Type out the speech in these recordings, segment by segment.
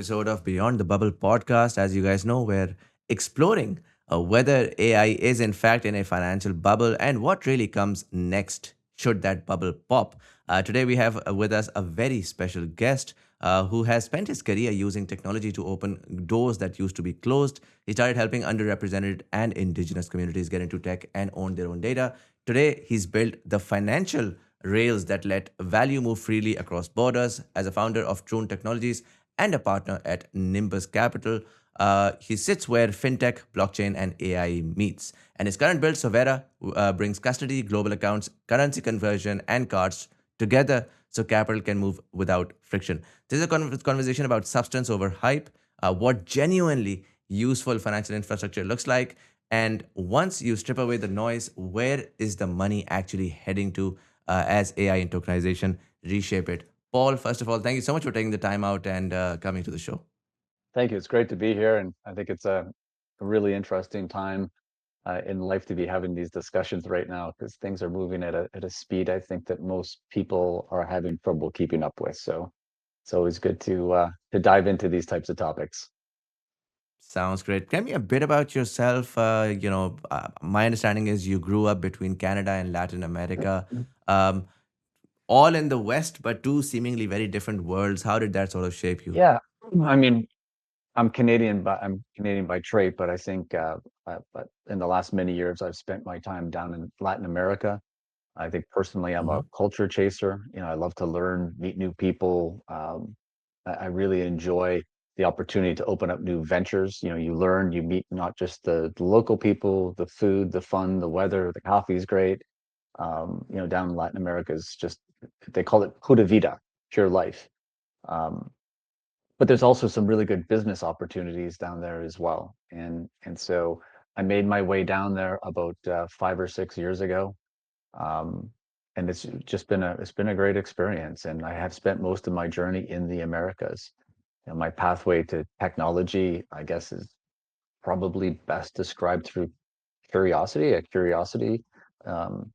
episode of Beyond the Bubble podcast. As you guys know, we're exploring whether AI is in fact in a financial bubble and what really comes next should that bubble pop. Today, we have with us a very special guest who has spent his career using technology to open doors that used to be closed. He started helping underrepresented and indigenous communities get into tech and own their own data. Today, he's built the financial rails that let value move freely across borders. As a founder of Troon Technologies and a partner at Nimbus Capital, he sits where fintech, blockchain, and AI meets. And his current build, Sovera, brings custody, global accounts, currency conversion, and cards together so capital can move without friction. This is a conversation about substance over hype, what genuinely useful financial infrastructure looks like, and once you strip away the noise, where is the money actually heading to as AI and tokenization reshape it? Paul, first of all, thank you so much for taking the time out and coming to the show. Thank you. It's great to be here, and I think it's a really interesting time in life to be having these discussions right now because things are moving at a speed I think that most people are having trouble keeping up with. So it's always good to dive into these types of topics. Sounds great. Tell me a bit about yourself. My understanding is you grew up between Canada and Latin America, um, all in the West, but two seemingly very different worlds. How did that sort of shape you? Yeah, I mean, I'm Canadian by trait, but I think but in the last many years I've spent my time down in Latin America. I think personally, I'm a Hmm. culture chaser. I love to learn, meet new people. I really enjoy the opportunity to open up new ventures. You learn, you meet not just the local people, the food, the fun, the weather, the coffee is great. Down in Latin America is just, they call it pura vida, pure life. Um, but there's also some really good business opportunities down there as well. And so I made my way down there about 5 or 6 years ago, um, and it's been a great experience. And I have spent most of my journey in the Americas. My pathway to technology, I guess, is probably best described through curiosity. A curiosity. Um,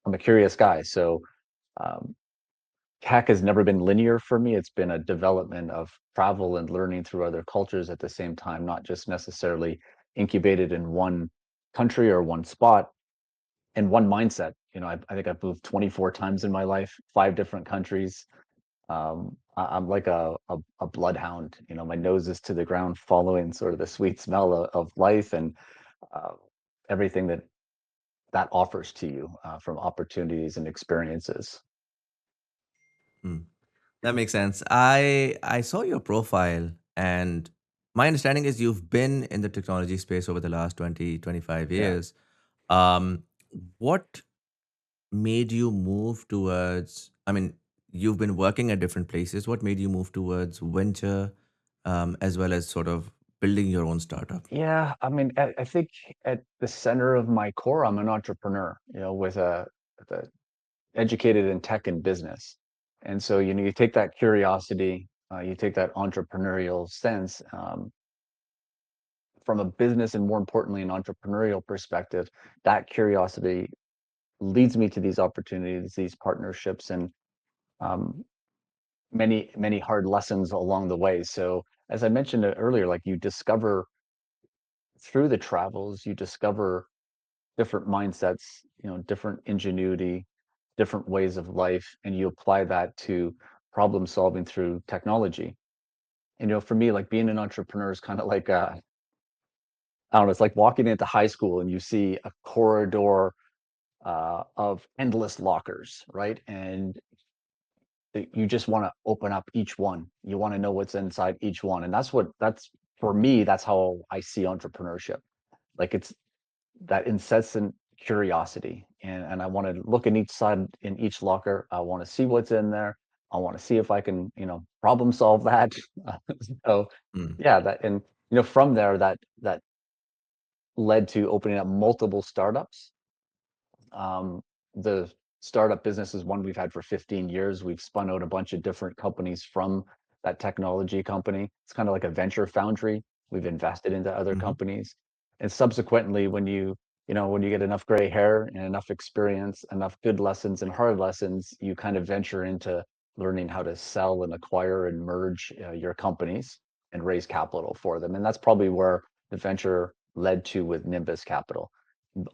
I'm a curious guy, so um, tech has never been linear for me. It's been a development of travel and learning through other cultures at the same time, not just necessarily incubated in one country or one spot and one mindset. I think I've moved 24 times in my life, 5 different countries. I'm like a bloodhound. My nose is to the ground, following sort of the sweet smell of life and uh, everything that offers to you from opportunities and experiences. Hmm. That makes sense. I saw your profile, and my understanding is you've been in the technology space over the last 20-25 Yeah. years. Um, what made you move towards, I mean, you've been working at different places. What made you move towards venture, as well as sort of building your own startup? Yeah, I mean, I think at the center of my core, I'm an entrepreneur, with a educated in tech and business. And so, you take that curiosity, you take that entrepreneurial sense, from a business and more importantly, an entrepreneurial perspective, that curiosity leads me to these opportunities, these partnerships, and um, many, many hard lessons along the way. So, as I mentioned earlier, like you discover through the travels, you discover different mindsets, different ingenuity, different ways of life, and you apply that to problem solving through technology. For me, like being an entrepreneur is kind of like I don't know, it's like walking into high school and you see a corridor of endless lockers, right? And you just want to open up each one. You want to know what's inside each one, and that's for me. That's how I see entrepreneurship. Like it's that incessant curiosity, and I want to look in each side in each locker. I want to see what's in there. I want to see if I can, problem solve that. So, Mm. yeah, that and from there that led to opening up multiple startups. The startup business is one we've had for 15 years. We've spun out a bunch of different companies from that technology company. It's kind of like a venture foundry. We've invested into other Hmm. companies. And subsequently, when you get enough gray hair and enough experience, enough good lessons and hard lessons, you kind of venture into learning how to sell and acquire and merge your companies. and raise capital for them. And that's probably where the venture led to with Nimbus Capital.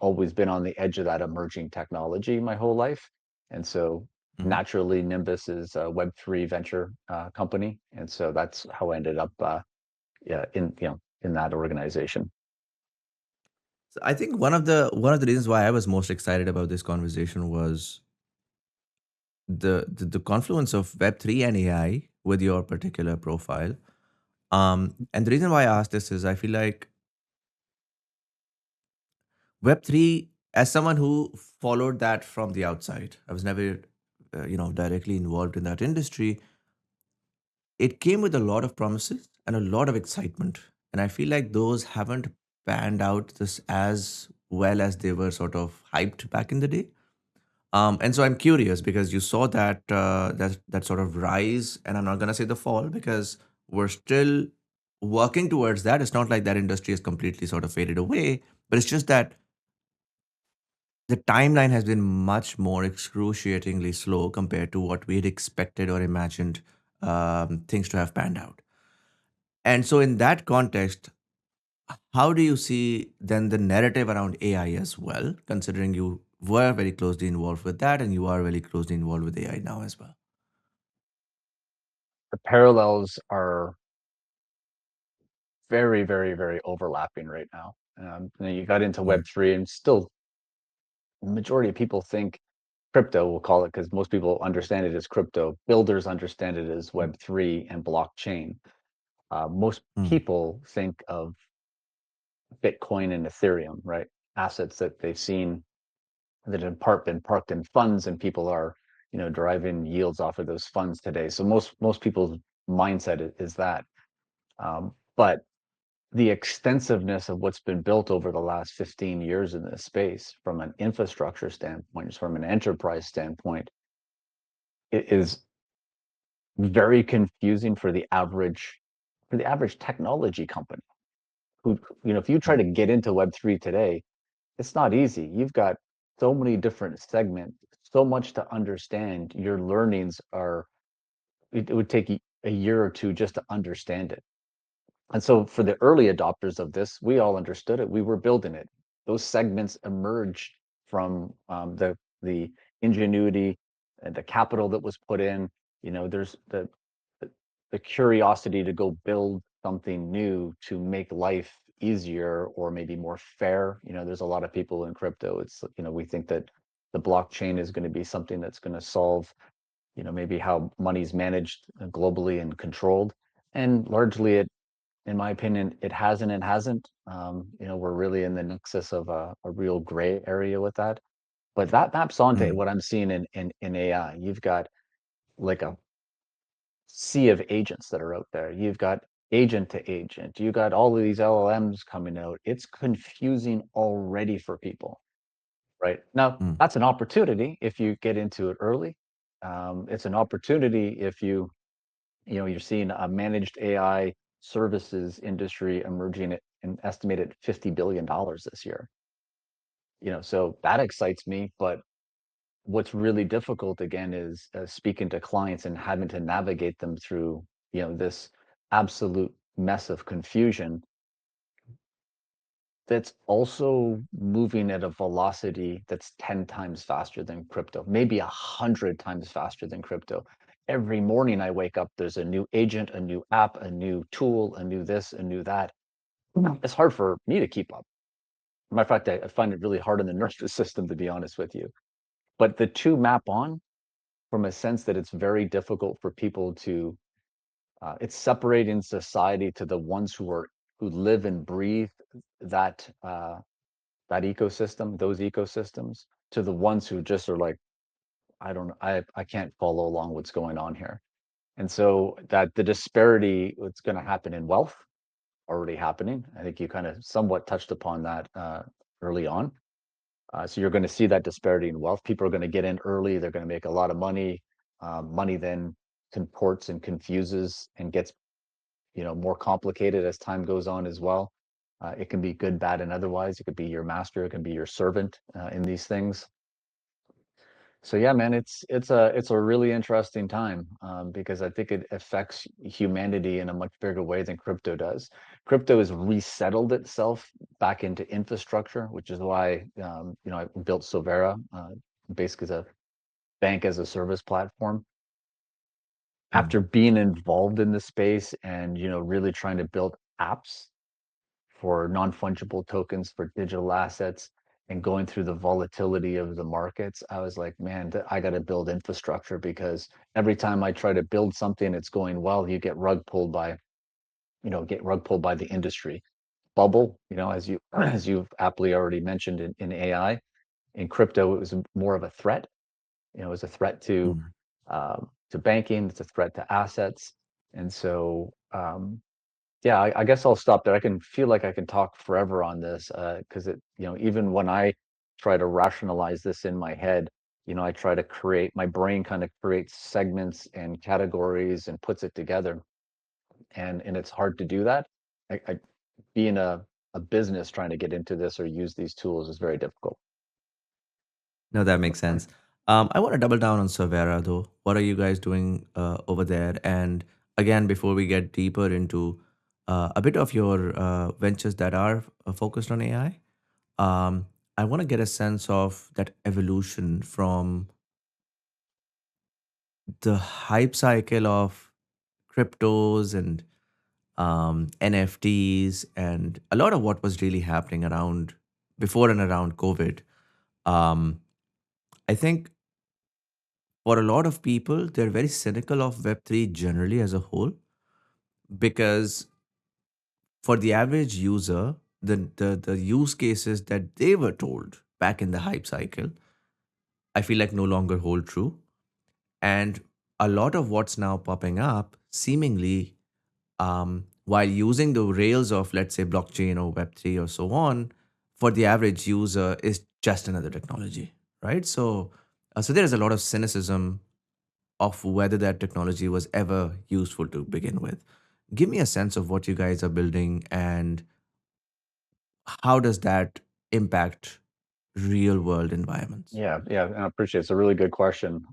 Always been on the edge of that emerging technology my whole life. And so Mhm. naturally, Nimbus is a Web3 venture company. And so that's how I ended up yeah, in that organization. So I think one of the reasons why I was most excited about this conversation was the confluence of Web3 and AI with your particular profile. And the reason why I asked this is I feel like Web3, as someone who followed that from the outside, I was never, directly involved in that industry. It came with a lot of promises and a lot of excitement, and I feel like those haven't panned out this as well as they were sort of hyped back in the day. And so I'm curious because you saw that sort of rise, and I'm not gonna say the fall because we're still working towards that. It's not like that industry has completely sort of faded away, but it's just that the timeline has been much more excruciatingly slow compared to what we had expected or imagined things to have panned out. And so, in that context, how do you see then the narrative around AI as well, considering you were very closely involved with that and you are very closely involved with AI now as well? The parallels are very, very, very overlapping right now. You got into Mm, Web3, and still, the majority of people think crypto, we'll call it, because most people understand it as crypto. Builders understand it as mm, Web3 and blockchain. Most mm, people think of Bitcoin and Ethereum, right? Assets that they've seen that have been parked in funds, and people are, deriving yields off of those funds today. So most people's mindset is that. But the extensiveness of what's been built over the last 15 years in this space, from an infrastructure standpoint, from an enterprise standpoint, is very confusing for the average technology company who, if you try mm, to get into Web3 today, it's not easy. You've got so many different segments, so much to understand. Your learnings are, it would take a year or two just to understand it. And so for the early adopters of this, we all understood it. We were building it. Those segments emerged from the ingenuity and the capital that was put in. There's the the curiosity to go build something new to make life easier or maybe more fair. There's a lot of people in crypto. We think that the blockchain is going to be something that's going to solve, maybe how money's managed globally and controlled. And largely in my opinion, it hasn't and hasn't. We're really in the nexus of a real gray area with that. But that maps onto mm, what I'm seeing in AI. You've got like a sea of agents that are out there. You've got agent to agent. You got all of these LLMs coming out. It's confusing already for people, right? Now, mm, that's an opportunity if you get into it early. It's an opportunity if you're seeing a managed AI services industry emerging at an estimated $50 billion this year. So that excites me. But what's really difficult again is speaking to clients and having to navigate them through, this absolute mess of confusion that's also moving at a velocity that's 10 times faster than crypto, maybe 100 times faster than crypto. Every morning I wake up, there's a new agent, a new app, a new tool, a new this, a new that. It's hard for me to keep up. Matter of fact, I find it really hard on the nervous system, to be honest with you. But the two map on from a sense that it's very difficult for people to, it's separating society to the ones who live and breathe that that ecosystem, those ecosystems, to the ones who just are like, I don't know, I can't follow along what's going on here. And so that the disparity, what's going to happen in wealth, already happening. I think you kind of somewhat touched upon that early on. So you're going to see that disparity in wealth. People are going to get in early. They're going to make a lot of money. Money then contorts and confuses and gets, more complicated as time goes on as well. It can be good, bad, and otherwise. It could be your master. It can be your servant in these things. So yeah, man, it's a really interesting time, because I think it affects humanity in a much bigger way than crypto does. Crypto has resettled itself back into infrastructure, which is why I built Sovera, basically as a bank as a service platform. Mm. After being involved in the space and really trying to build apps for non-fungible tokens for digital assets and going through the volatility of the markets, I was like, man, I got to build infrastructure because every time I try to build something, it's going well, you get rug pulled by the industry bubble, as you as you've aptly already mentioned in AI. In crypto, it was more of a threat. It was a threat Mm. to banking, it's a threat to assets. And so yeah, I guess I'll stop there. I can feel like I can talk forever on this, because even when I try to rationalize this in my head, I try to create, my brain kind of creates segments and categories and puts it together. And it's hard to do that. I being a business trying to get into this or use these tools is very difficult. No, that makes sense. I want to double down on Sovera though. What are you guys doing over there? And again, before we get deeper into a bit of your ventures that are focused on AI, I want to get a sense of that evolution from the hype cycle of cryptos and NFTs and a lot of what was really happening around before and around COVID. Um, I think for a lot of people, they're very cynical of Web3 generally as a whole because for the average user, the use cases that they were told back in the hype cycle, I feel like no longer hold true. And a lot of what's now popping up seemingly while using the rails of, let's say, blockchain or Web3 or so on, for the average user is just another technology, right? So there is a lot of cynicism of whether that technology was ever useful to begin with. Give me a sense of what you guys are building and how does that impact real world environments? Yeah, yeah, and I appreciate it. It's a really good question.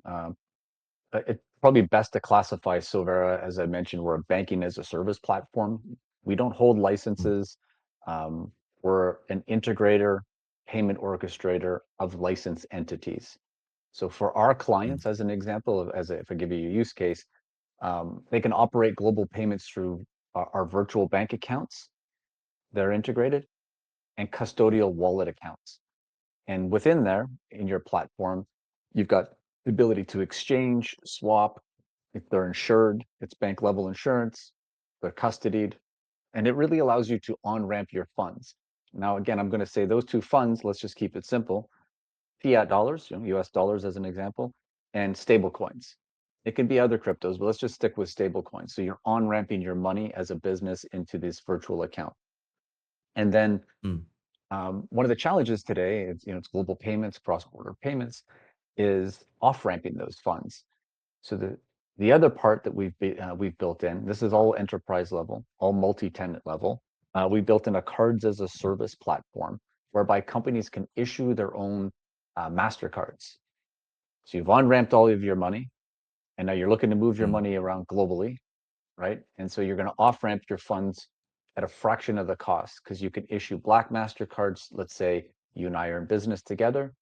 It's probably best to classify Silvera, as I mentioned, we're a banking as a service platform. We don't hold Mm. licenses. Um, we're an integrator, payment orchestrator of licensed entities. So for our Mm. clients, as an example, if I give you a use case, they can operate global payments through our virtual bank accounts that are integrated and custodial wallet accounts. And within there, in your platform, you've got the ability to exchange, swap. If they're insured, it's bank level insurance, they're custodied, and it really allows you to on ramp your funds. Now, again, I'm going to say those two funds, let's just keep it simple: fiat dollars, US dollars as an example, and stable coins. It can be other cryptos, but let's just stick with stable coins. So you're on ramping your money as a business into this virtual account. And then Mm. one of the challenges today, it's global payments, cross-border payments, is off-ramping those funds. So the other part that we've built in, this is all enterprise level, all multi-tenant level. We built in a cards as a service platform whereby companies can issue their own Mastercards. So you've on-ramped all of your money, and now you're looking to move your Mm. money around globally, right? And so you're going to off-ramp your funds at a fraction of the cost because you can issue black Mastercards. Let's say you and I are in business together.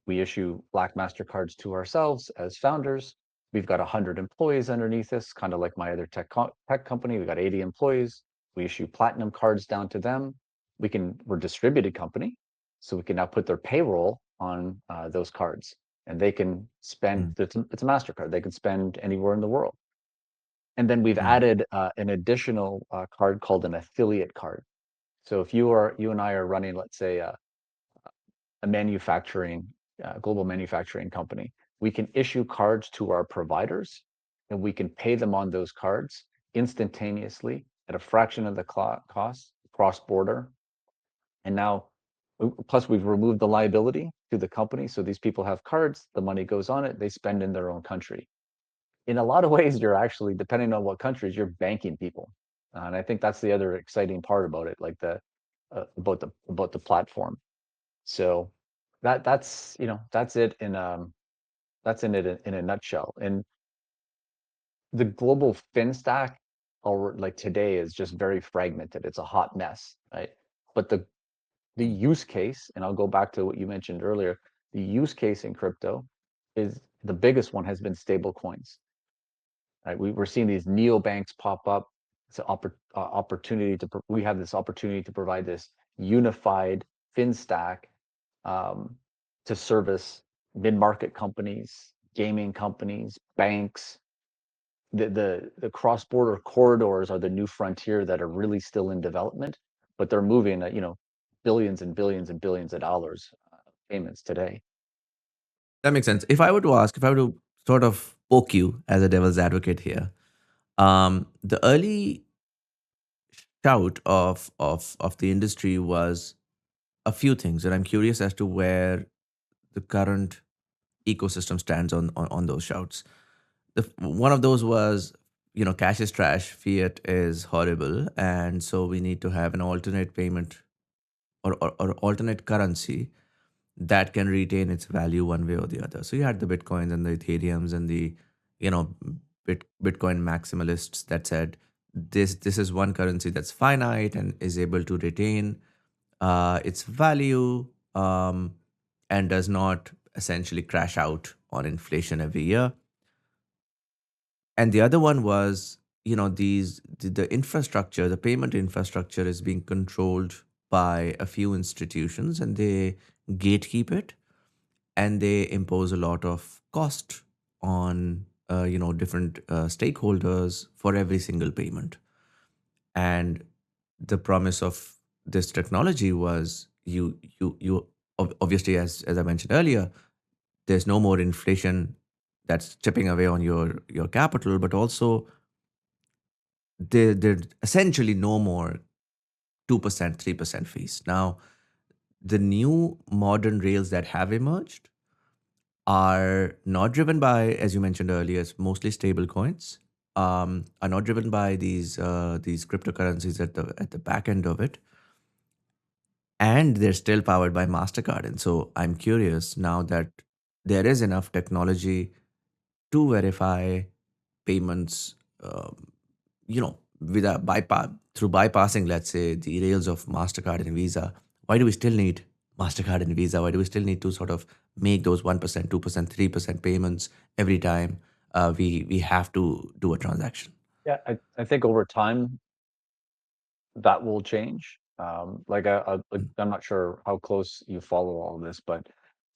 We issue black Mastercards to ourselves as founders. We've got 100 employees underneath us, kind of like my other tech company. We've got 80 employees. We issue platinum cards down to them. We're a distributed company, so we can now put their payroll on those cards, and they can spend. Mm. It's a Mastercard. They can spend anywhere in the world. And then we've Mm. added an additional card called an affiliate card. So if you and I are running, let's say, a global manufacturing company, we can issue cards to our providers, and we can pay them on those cards instantaneously at a fraction of the cost, cross border. And now, plus we've removed the liability to the company. So these people have cards, the money goes on it, they spend in their own country. In a lot of ways, you're actually, depending on what countries, you're banking people. And I think that's the other exciting part about it, like about the platform. So that's it that's in it in a nutshell. And the global FinStack, or like today, is just very fragmented. It's a hot mess, right? But the use case, and I'll go back to what you mentioned earlier, the use case in crypto is the biggest one has been stable coins. Right? We're seeing these neobanks pop up. It's an opportunity to we have this opportunity to provide this unified FinStack um, to service mid-market companies, gaming companies, banks. The cross-border corridors are the new frontier that are really still in development, but they're moving at, billions and billions and billions of dollars payments today. That makes sense. If I were to ask, if I were to sort of poke you as a devil's advocate here, the early shout of the industry was a few things, and I'm curious as to where the current ecosystem stands on those shouts. One of those was, cash is trash, fiat is horrible, and so we need to have an alternate payment or alternate currency that can retain its value one way or the other. So you had the Bitcoins and the Ethereums and the, you know, Bitcoin maximalists that said this is one currency that's finite and is able to retain its value, and does not essentially crash out on inflation every year. And the other one was, the infrastructure, the payment infrastructure is being controlled by a few institutions, and they gatekeep it, and they impose a lot of cost on different stakeholders for every single payment. And the promise of this technology was, obviously, as I mentioned earlier, there's no more inflation that's chipping away on your capital, but also there's essentially no more 2%, 3% fees. Now, the new modern rails that have emerged are not driven by, as you mentioned earlier, it's mostly stable coins. Are not driven by these cryptocurrencies at the back end of it, and they're still powered by Mastercard. And so I'm curious now that there is enough technology to verify payments, without through bypassing, let's say, the rails of Mastercard and Visa. Why do we still need Mastercard and Visa? Why do we still need to sort of make those 1%, 2%, 3% payments every time we have to do a transaction? Yeah, I think over time that will change. Mm. I'm not sure how close you follow all this, but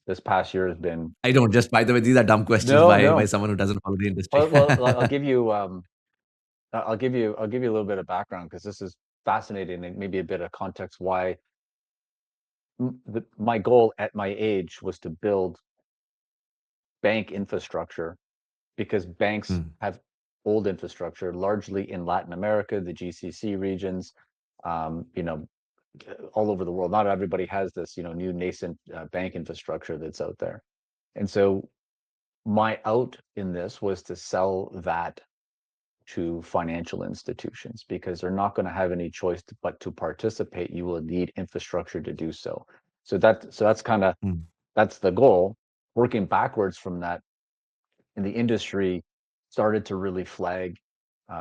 this past year has been I don't, just by the way, these are dumb questions no, by no. someone who doesn't follow the industry. Well, I'll give you I'll give you a little bit of background because this is fascinating and maybe a bit of context why my goal at my age was to build bank infrastructure because banks Mm, have old infrastructure, largely in Latin America, the GCC regions, um, you know, all over the world. Not everybody has this, new nascent bank infrastructure that's out there. And so my out in this was to sell that to financial institutions because they're not going to have any choice but to participate. You will need infrastructure to do so. So that's kind of mm, that's the goal. Working backwards from that, and the industry started to really flag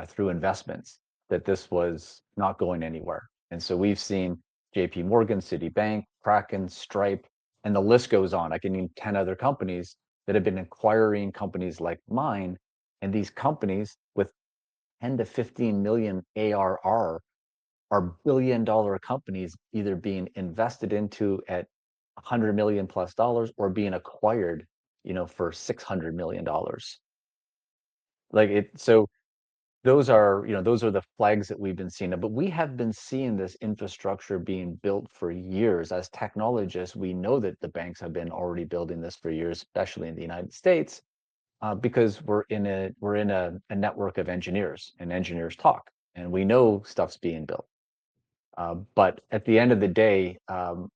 through investments that this was not going anywhere. And so we've seen JP Morgan, Citibank, Kraken, Stripe, and the list goes on. I can name 10 other companies that have been acquiring companies like mine. And these companies with 10 to 15 million ARR are billion-dollar companies either being invested into at 100 million plus dollars or being acquired, for 600 million dollars. Like it, so those are the flags that we've been seeing. But we have been seeing this infrastructure being built for years. As technologists, we know that the banks have been already building this for years, especially in the United States, because we're in a network of engineers, and engineers talk, and we know stuff's being built. But at the end of the day, and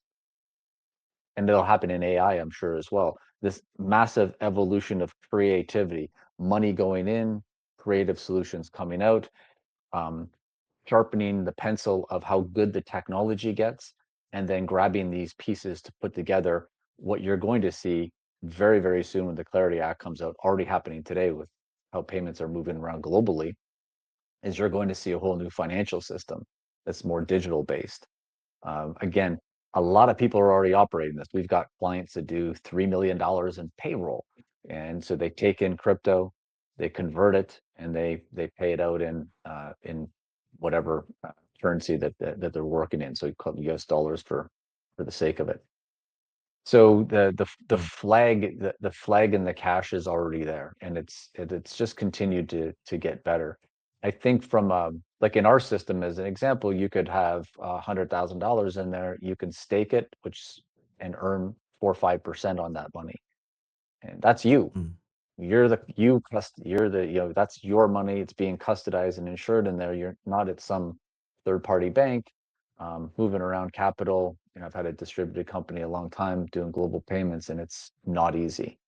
it'll happen in AI, I'm sure as well. This massive evolution of creativity, money going in, creative solutions coming out, um, sharpening the pencil of how good the technology gets, and then grabbing these pieces to put together what you're going to see. very, very soon when the Clarity Act comes out, already happening today with how payments are moving around globally, is you're going to see a whole new financial system that's more digital based. Again, a lot of people are already operating this. We've got clients that do $3 million in payroll, and so they take in crypto, they convert it, and they pay it out in whatever currency that they're working in. So you call it US dollars for the sake of it. So the Mm, flag the flag and the cash is already there, and it's just continued to get better. I think from like in our system as an example, you could have $100,000 in there. You can stake it, which and earn 4 or 5% on that money, and that's you. mm, You're the that's your money. It's being custodized and insured in there. You're not at some third party bank moving around capital. I've had a distributed company a long time doing global payments, and it's not easy.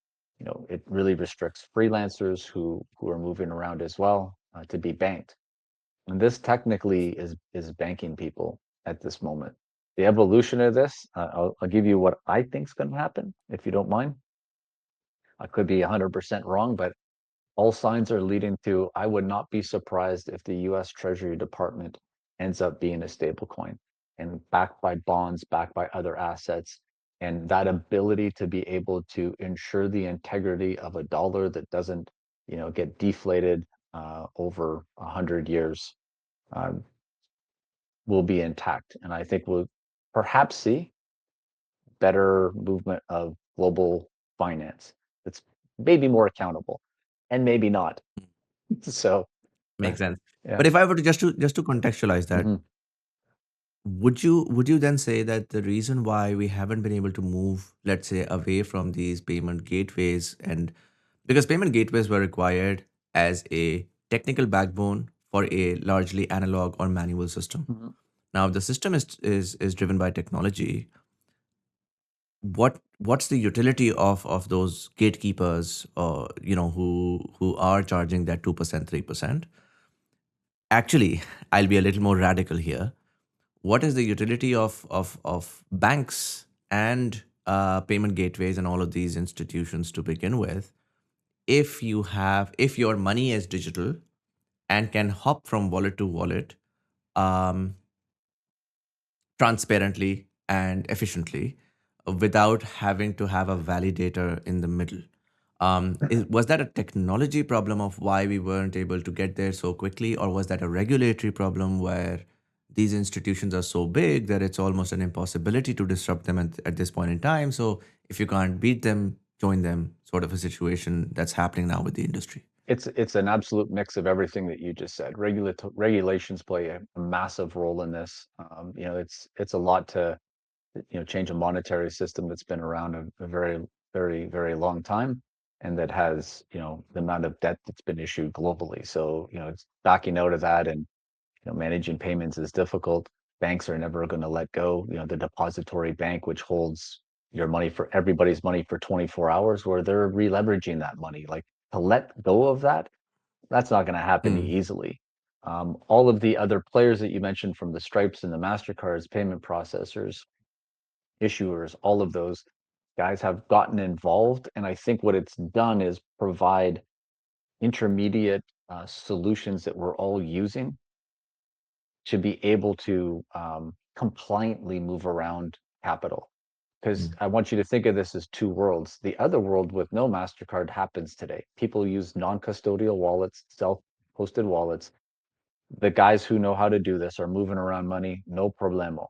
It really restricts freelancers who are moving around as well to be banked. And this technically is banking people at this moment. The evolution of this, I'll give you what I think is going to happen, if you don't mind. I could be 100% wrong, but all signs are leading to I would not be surprised if the US Treasury Department ends up being a stablecoin and backed by bonds, backed by other assets. And that ability to be able to ensure the integrity of a dollar that doesn't, get deflated over 100 years um, will be intact. And I think we'll perhaps see better movement of global finance. It's maybe more accountable and maybe not. mm. So, Makes sense. yeah. But if I were to just to contextualize that, Mhm. would you then say that the reason why we haven't been able to move, let's say, away from these payment gateways, and because payment gateways were required as a technical backbone for a largely analog or manual system. Mhm. Now the system is driven by technology. What's the utility of those gatekeepers, who are charging that 2%, 3%? Actually, I'll be a little more radical here. What is the utility of banks and payment gateways and all of these institutions to begin with, if your money is digital and can hop from wallet to wallet, um, transparently and efficiently, without having to have a validator in the middle? Was that a technology problem of why we weren't able to get there so quickly, or was that a regulatory problem where these institutions are so big that it's almost an impossibility to disrupt them at this point in time? So if you can't beat them, join them, sort of a situation that's happening now with the industry. It's an absolute mix of everything that you just said. Regulations play a massive role in this. It's a lot to change a monetary system that's been around a very, very, very long time, and that has the amount of debt that's been issued globally. So it's backing out of that, and managing payments is difficult. Banks are never going to let go. The depository bank, which holds your money for everybody's money for 24 hours, where they're re-leveraging that money. Like, to let go of that, that's not going to happen Mm, easily. All of the other players that you mentioned, from the Stripes and the Mastercards, payment processors, issuers, all of those guys have gotten involved. And I think what it's done is provide intermediate solutions that we're all using to be able to compliantly move around capital. Because mm, I want you to think of this as two worlds. The other world with no MasterCard happens today. People use non-custodial wallets, self-hosted wallets. The guys who know how to do this are moving around money, no problemo,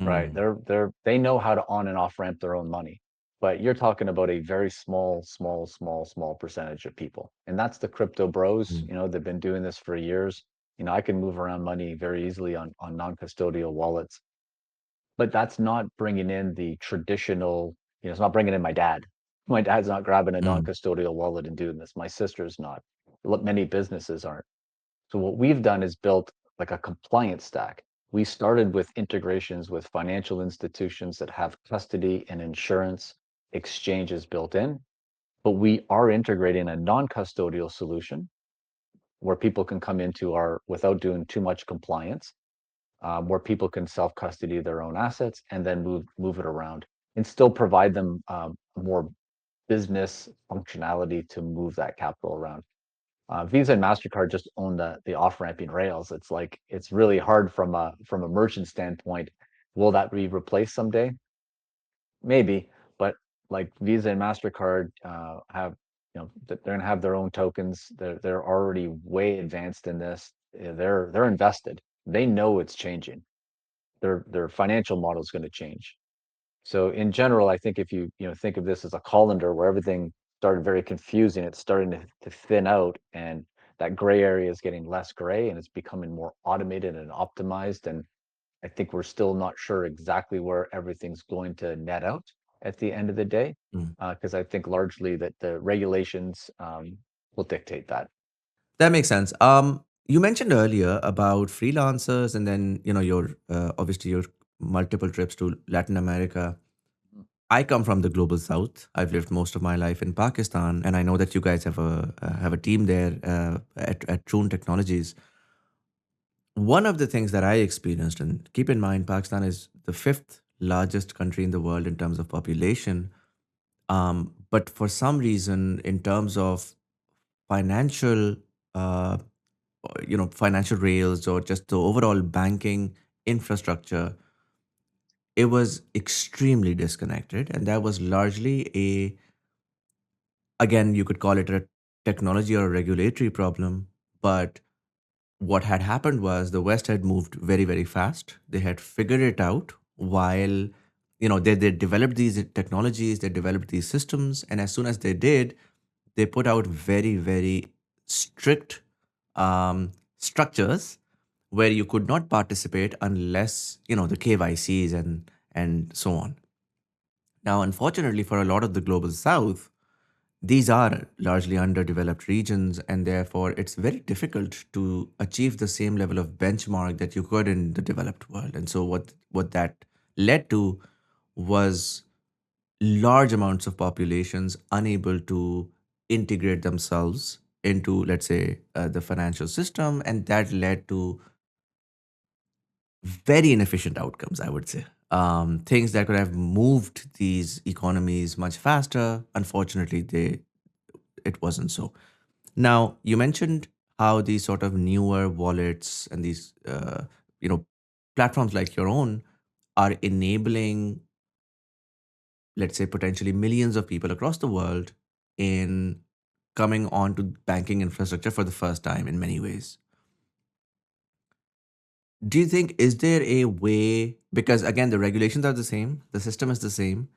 right? mm, They know how to on and off ramp their own money. But you're talking about a very small, small, small, small percentage of people. And that's the crypto bros. mm, They've been doing this for years. I can move around money very easily on non-custodial wallets, but that's not bringing in the traditional, it's not bringing in my dad. My dad's not grabbing a mm, non-custodial wallet and doing this. My sister's not. Many businesses aren't. So what we've done is built like a compliance stack. We started with integrations with financial institutions that have custody and insurance exchanges built in, but we are integrating a non-custodial solution where people can come into our without doing too much compliance, where people can self-custody their own assets and then move it around. and still provide them more business functionality to move that capital around. Visa and Mastercard just own the off ramping rails. It's like it's really hard from a merchant standpoint. Will that be replaced someday? Maybe, but like Visa and Mastercard have, they're going to have their own tokens. They're already way advanced in this. They're invested. They know it's changing. Their financial model is going to change. So in general, I think if you think of this as a colander where everything started very confusing, it's starting to thin out, and that gray area is getting less gray and it's becoming more automated and optimized. And I think we're still not sure exactly where everything's going to net out at the end of the day, Mm. because I think largely that the regulations will dictate that. That makes sense. You mentioned earlier about freelancers, and then your obviously your multiple trips to Latin America. I come from the global south. I've lived most of my life in Pakistan, and I know that you guys have a team there at Troon Technologies. One of the things that I experienced, and keep in mind, Pakistan is the fifth largest country in the world in terms of population. But for some reason, in terms of financial, uh, financial rails or just the overall banking infrastructure, it was extremely disconnected, and that was largely a, again, you could call it a technology or a regulatory problem. But what had happened was the West had moved very, very fast. They had figured it out while, they developed these technologies, they developed these systems. And as soon as they did, they put out very, very strict structures where you could not participate unless, the KYCs and so on. Now, unfortunately, for a lot of the global South, these are largely underdeveloped regions, and therefore it's very difficult to achieve the same level of benchmark that you could in the developed world. And so, what that led to was large amounts of populations unable to integrate themselves into, let's say, the financial system, and that led to very inefficient outcomes, I would say. Things that could have moved these economies much faster, unfortunately, it wasn't so. Now, you mentioned how these sort of newer wallets and these, you know, platforms like your own are enabling, let's say, potentially millions of people across the world in coming onto banking infrastructure for the first time in many ways. Do you think, is there a way, because again, the regulations are the same, the system is the same,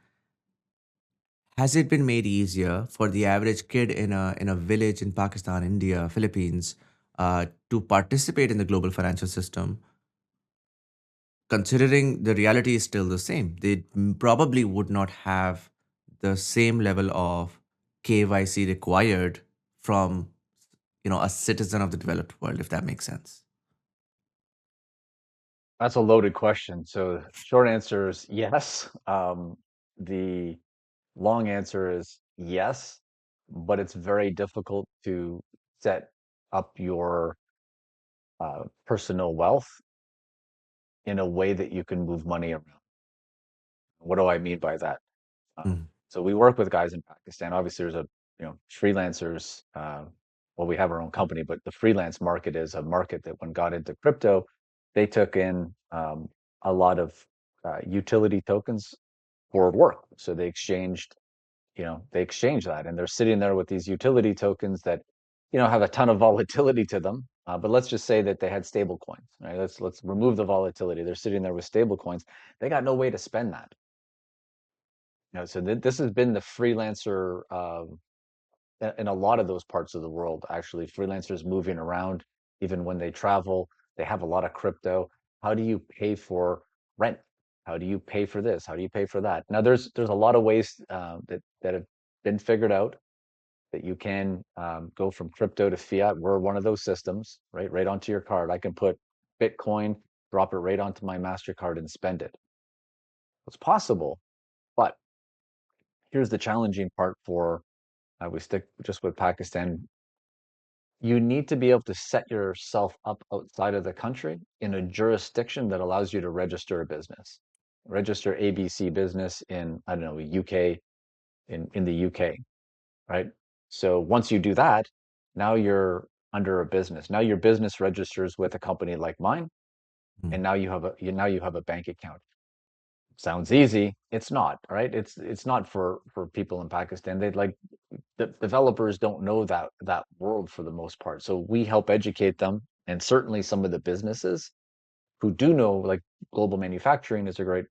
has it been made easier for the average kid in a village in Pakistan, India, Philippines, to participate in the global financial system, considering the reality is still the same? They probably would not have the same level of KYC required from a citizen of the developed world, if that makes sense. That's a loaded question. So short answer is yes. The long answer is yes, but it's very difficult to set up your personal wealth in a way that you can move money around. What do I mean by that? Mm, So we work with guys in Pakistan. Obviously, there's a freelancers. Well, we have our own company, but the freelance market is a market that when got into crypto, they took in a lot of utility tokens for work. So they exchanged that, and they're sitting there with these utility tokens that have a ton of volatility to them. But let's just say that they had stable coins, right? Let's remove the volatility. They're sitting there with stable coins. They got no way to spend that. So this has been the freelancer in a lot of those parts of the world. Actually, freelancers moving around, even when they travel, they have a lot of crypto. How do you pay for rent? How do you pay for this? How do you pay for that? Now, there's a lot of ways that have been figured out that you can go from crypto to fiat. We're one of those systems, right? Right onto your card. I can put Bitcoin, drop it right onto my Mastercard, and spend it. It's possible, but here's the challenging part for we stick just with Pakistan. You need to be able to set yourself up outside of the country in a jurisdiction that allows you to register a business. register ABC business in, I don't know, UK, in the UK, right? So once you do that, now you're under a business. Now your business registers with a company like mine, Mm, and now you have a bank account. Sounds easy. It's not, right? It's not for people in Pakistan. They like the developers don't know that world for the most part. So we help educate them, and certainly some of the businesses who do know, like global manufacturing is a great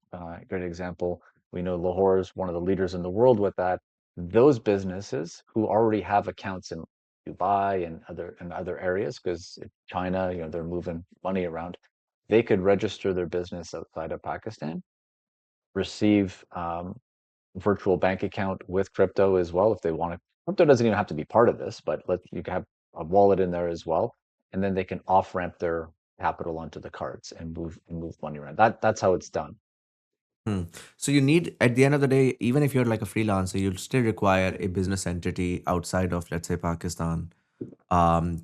example. We know Lahore is one of the leaders in the world with that. Those businesses who already have accounts in Dubai and other areas, because China, they're moving money around, they could register their business outside of Pakistan, receive virtual bank account with crypto as well if they want to. Crypto doesn't even have to be part of this, but you can have a wallet in there as well, and then they can off ramp their capital onto the cards and move money around. That's how it's done. mm. So you need, at the end of the day, even if you're like a freelancer, you'll still require a business entity outside of, let's say, Pakistan,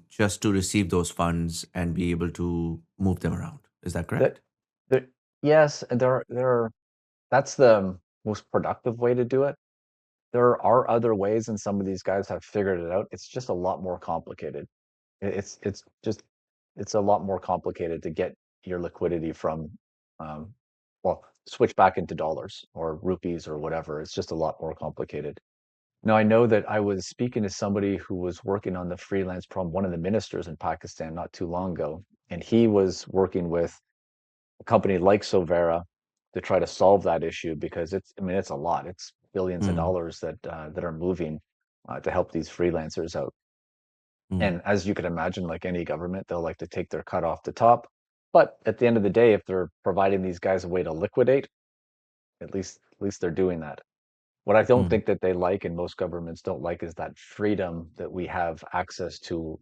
just to receive those funds and be able to move them around. Is that That correct? that yes, and there are that's the most productive way to do it. There are other ways, and some of these guys have figured it out. It's just a lot more complicated. It's just it's a lot more complicated to get your liquidity from um, well, switch back into dollars or rupees or whatever. It's just a lot more complicated. Now, I know that I was speaking to somebody who was working on the freelance problem, one of the ministers in Pakistan not too long ago, and he was working with a company like Sovera to try to solve that issue because I mean, it's a lot. It's billions of Mm, dollars that are moving to help these freelancers out. mm. And as you can imagine, like any government, they'll like to take their cut off the top. But at the end of the day, if they're providing these guys a way to liquidate, at least they're doing that. What I don't Mm. think that they like, and most governments don't like, is that freedom that we have access to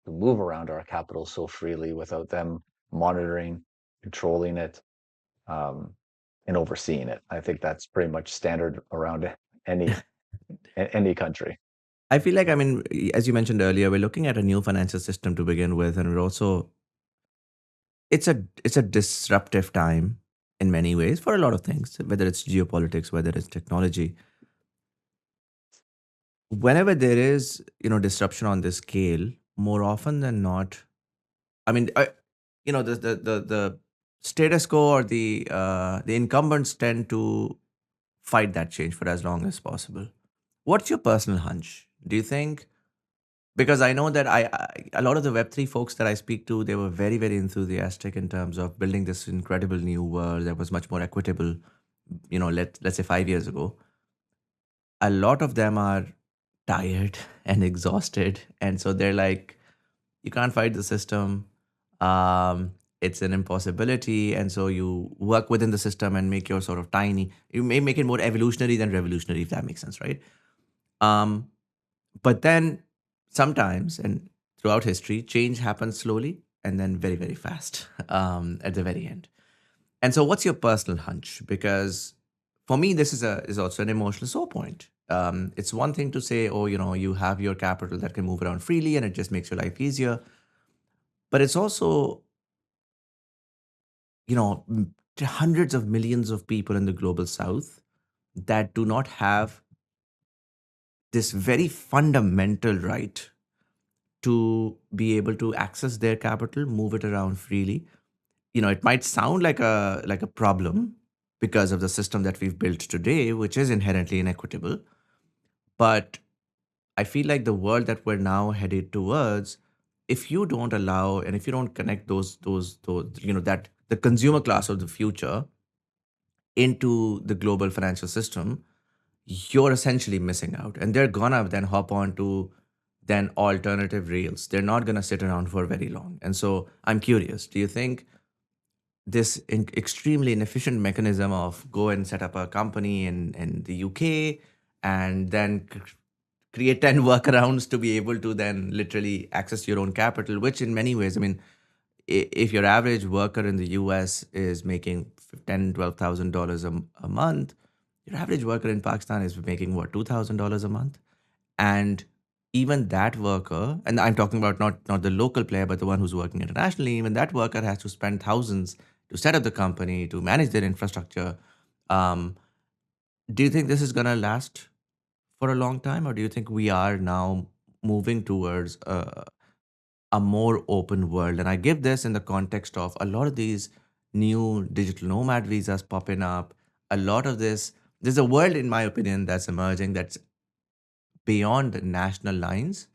move around our capital so freely without them monitoring, controlling it, um, and overseeing it. I think that's pretty much standard around any any country. I feel like, I mean, as you mentioned earlier, we're looking at a new financial system to begin with, and we're also, it's a disruptive time in many ways for a lot of things, whether it's geopolitics, whether it's technology. Whenever there is, disruption on this scale, more often than not, I mean, the status quo or the incumbents tend to fight that change for as long as possible. What's your personal hunch? Do you think, because I know that a lot of the Web3 folks that I speak to, they were very, very enthusiastic in terms of building this incredible new world that was much more equitable, let's say 5 years ago. A lot of them are tired and exhausted. And so they're like, you can't fight the system. It's an impossibility. And so you work within the system and make your sort of tiny, you may make it more evolutionary than revolutionary, if that makes sense, right? Um, but then sometimes and throughout history, change happens slowly and then very, very fast at the very end. And so, what's your personal hunch? Because for me, this is also an emotional sore point. It's one thing to say, oh, you have your capital that can move around freely and it just makes your life easier. But it's also, hundreds of millions of people in the global south that do not have this very fundamental right to be able to access their capital, move it around freely. It might sound like a problem because of the system that we've built today, which is inherently inequitable. But I feel like the world that we're now headed towards, if you don't allow and if you don't connect those that the consumer class of the future into the global financial system, you're essentially missing out. And they're gonna then hop on to then alternative rails. They're not gonna sit around for very long. And so I'm curious, do you think this extremely inefficient mechanism of go and set up a company in the UK and then create 10 workarounds to be able to then literally access your own capital, which in many ways, I mean, if your average worker in the US is making $10,000 to $12,000 a month, your average worker in Pakistan is making what, $2,000 a month? And even that worker, and I'm talking about not the local player, but the one who's working internationally, even that worker has to spend thousands to set up the company, to manage their infrastructure. Um, do you think this is going to last for a long time, or do you think we are now moving towards a more open world? And I give this in the context of a lot of these new digital nomad visas popping up. A lot of this, there's a world, in my opinion, that's emerging that's beyond national lines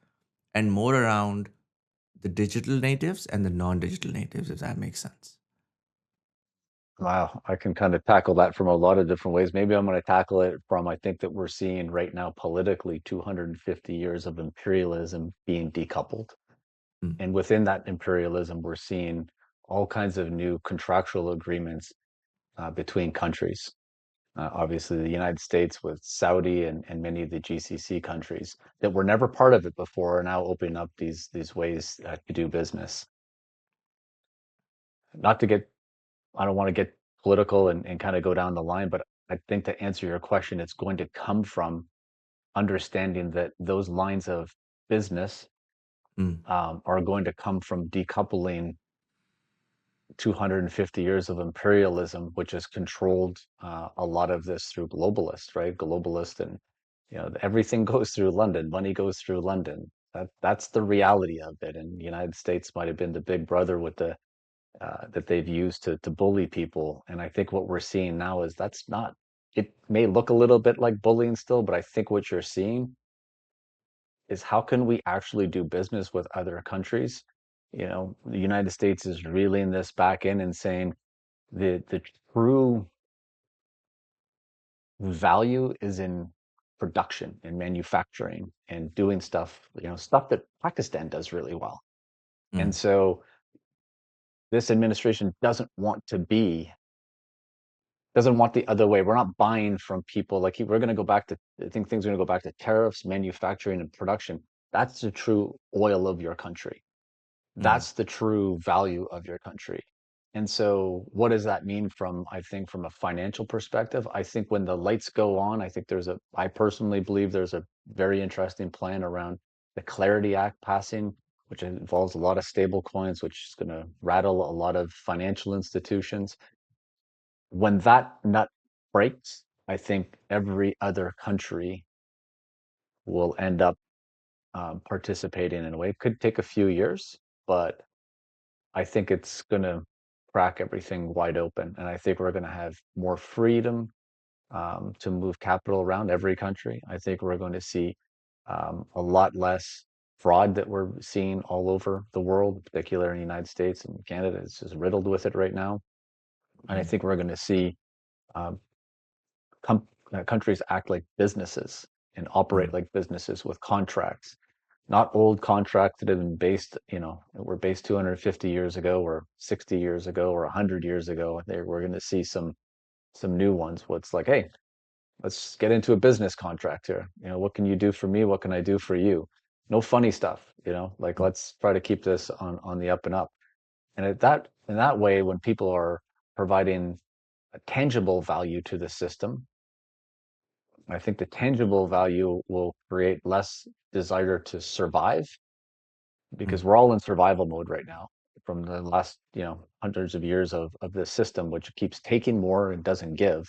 and more around the digital natives and the non digital natives, if that makes sense. Wow, I can kind of tackle that from a lot of different ways. Maybe I'm going to tackle it from I think that we're seeing right now politically 250 years of imperialism being decoupled. Mm, And within that imperialism, we're seeing all kinds of new contractual agreements between countries. Obviously, the United States with Saudi and many of the GCC countries that were never part of it before are now opening up these ways to do business. Not to get, I don't want to get political and kind of go down the line, but I think to answer your question, it's going to come from understanding that those lines of business mm, are going to come from decoupling 250 years of imperialism, which has controlled a lot of this through globalists, right? Globalist and everything goes through London, money goes through London. That's the reality of it. And the United States might have been the big brother with the that they've used to bully people. And I think what we're seeing now is that's not. It may look a little bit like bullying still, but I think what you're seeing is how can we actually do business with other countries? The United States is reeling this back in and saying the true value is in production and manufacturing and doing stuff, stuff that Pakistan does really well. And mm, so this administration doesn't want the other way. We're not buying from people like we're going to go back to, I think things are going to go back to tariffs, manufacturing, and production. That's the true oil of your country. mm, That's the true value of your country. And so, what does that mean from, I think, from a financial perspective? I think when the lights go on, I personally believe there's a very interesting plan around the Clarity Act passing, which involves a lot of stable coins, which is going to rattle a lot of financial institutions. When that nut breaks, I think every other country will end up participating in a way. It could take a few years, but I think it's going to crack everything wide open. And I think we're going to have more freedom to move capital around every country. I think we're going to see a lot less fraud that we're seeing all over the world, particularly in the United States and Canada. It's just riddled with it right now. And I mm, think we're going to see um, com- countries act like businesses and operate mm, like businesses with contracts, not old contracts that have been were based 250 years ago or 60 years ago or 100 years ago. We're going to see some new ones where it's like, hey, let's get into a business contract here. What can you do for me? What can I do for you? No funny stuff, like mm. let's try to keep this on the up and up. And in that way, when people are providing a tangible value to the system, I think the tangible value will create less desire to survive because Mm. we're all in survival mode right now from the last, hundreds of years of this system, which keeps taking more and doesn't give.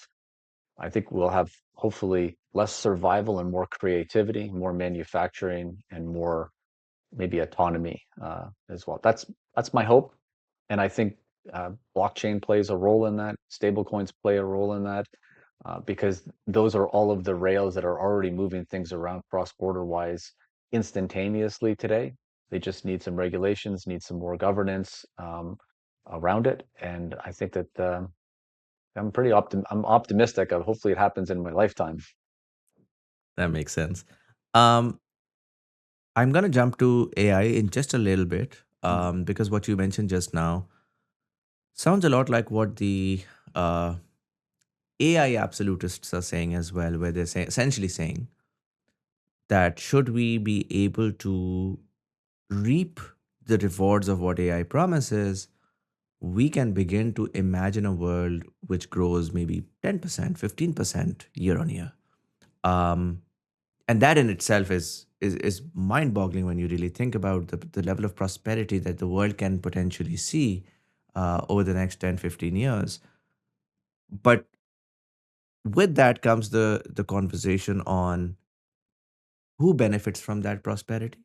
I think we'll have hopefully less survival and more creativity, more manufacturing, and more maybe autonomy as well. That's my hope, and I think blockchain plays a role in that. Stablecoins play a role in that because those are all of the rails that are already moving things around cross-border wise instantaneously today. They just need some regulations, need some more governance around it, and I think that I'm optimistic of hopefully it happens in my lifetime. That makes sense. Um, I'm going to jump to AI in just a little bit Mm, because what you mentioned just now sounds a lot like what the uh, AI absolutists are saying as well, where they're essentially saying that should we be able to reap the rewards of what AI promises, we can begin to imagine a world which grows maybe 10%, 15% year on year. Um, and that in itself is mind-boggling when you really think about the level of prosperity that the world can potentially see over the next 10, 15 years. But With that comes the conversation on who benefits from that prosperity.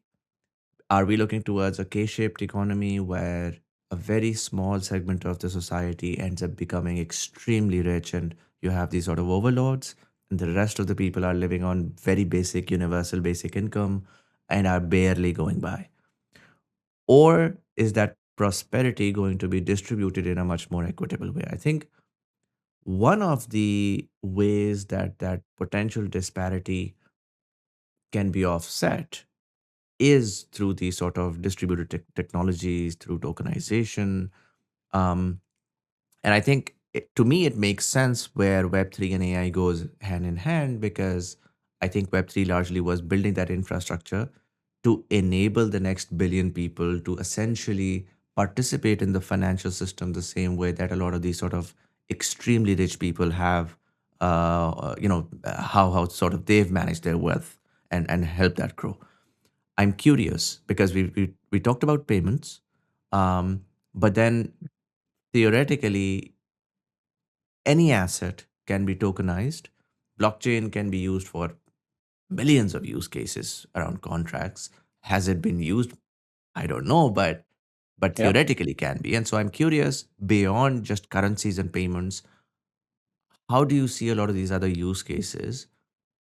Are we looking towards a K-shaped economy where a very small segment of the society ends up becoming extremely rich and you have these sort of overlords, and the rest of the people are living on very basic universal basic income and are barely going by? Or is that prosperity going to be distributed in a much more equitable way? I think one of the ways that that potential disparity can be offset is through these sort of distributed technologies, through tokenization. Um, and I think to me, it makes sense where Web3 and AI goes hand in hand, because I think Web3 largely was building that infrastructure to enable the next billion people to essentially participate in the financial system the same way that a lot of these sort of extremely rich people have, how sort of they've managed their wealth and help that grow. I'm curious because we talked about payments, but then theoretically, any asset can be tokenized. Blockchain can be used for millions of use cases around contracts. Has it been used? I don't know, but Yeah. theoretically can be. And so I'm curious, beyond just currencies and payments, how do you see a lot of these other use cases,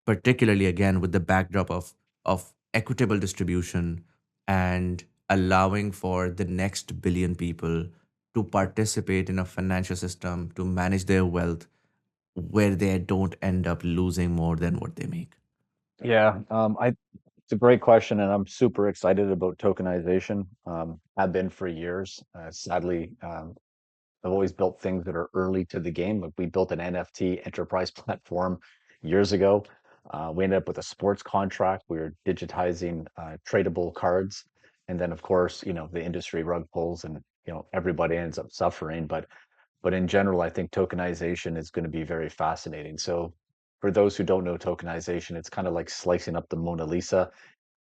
particularly again with the backdrop of equitable distribution and allowing for the next billion people to participate in a financial system to manage their wealth where they don't end up losing more than what they make? Yeah, it's a great question, and I'm super excited about tokenization. Have been for years. Sadly, I've always built things that are early to the game. Like we built an NFT enterprise platform years ago. We ended up with a sports contract. We were digitizing tradable cards, and then of course, the industry rug pulls, and everybody ends up suffering. But in general, I think tokenization is going to be very fascinating. So for those who don't know tokenization, it's kind of like slicing up the Mona Lisa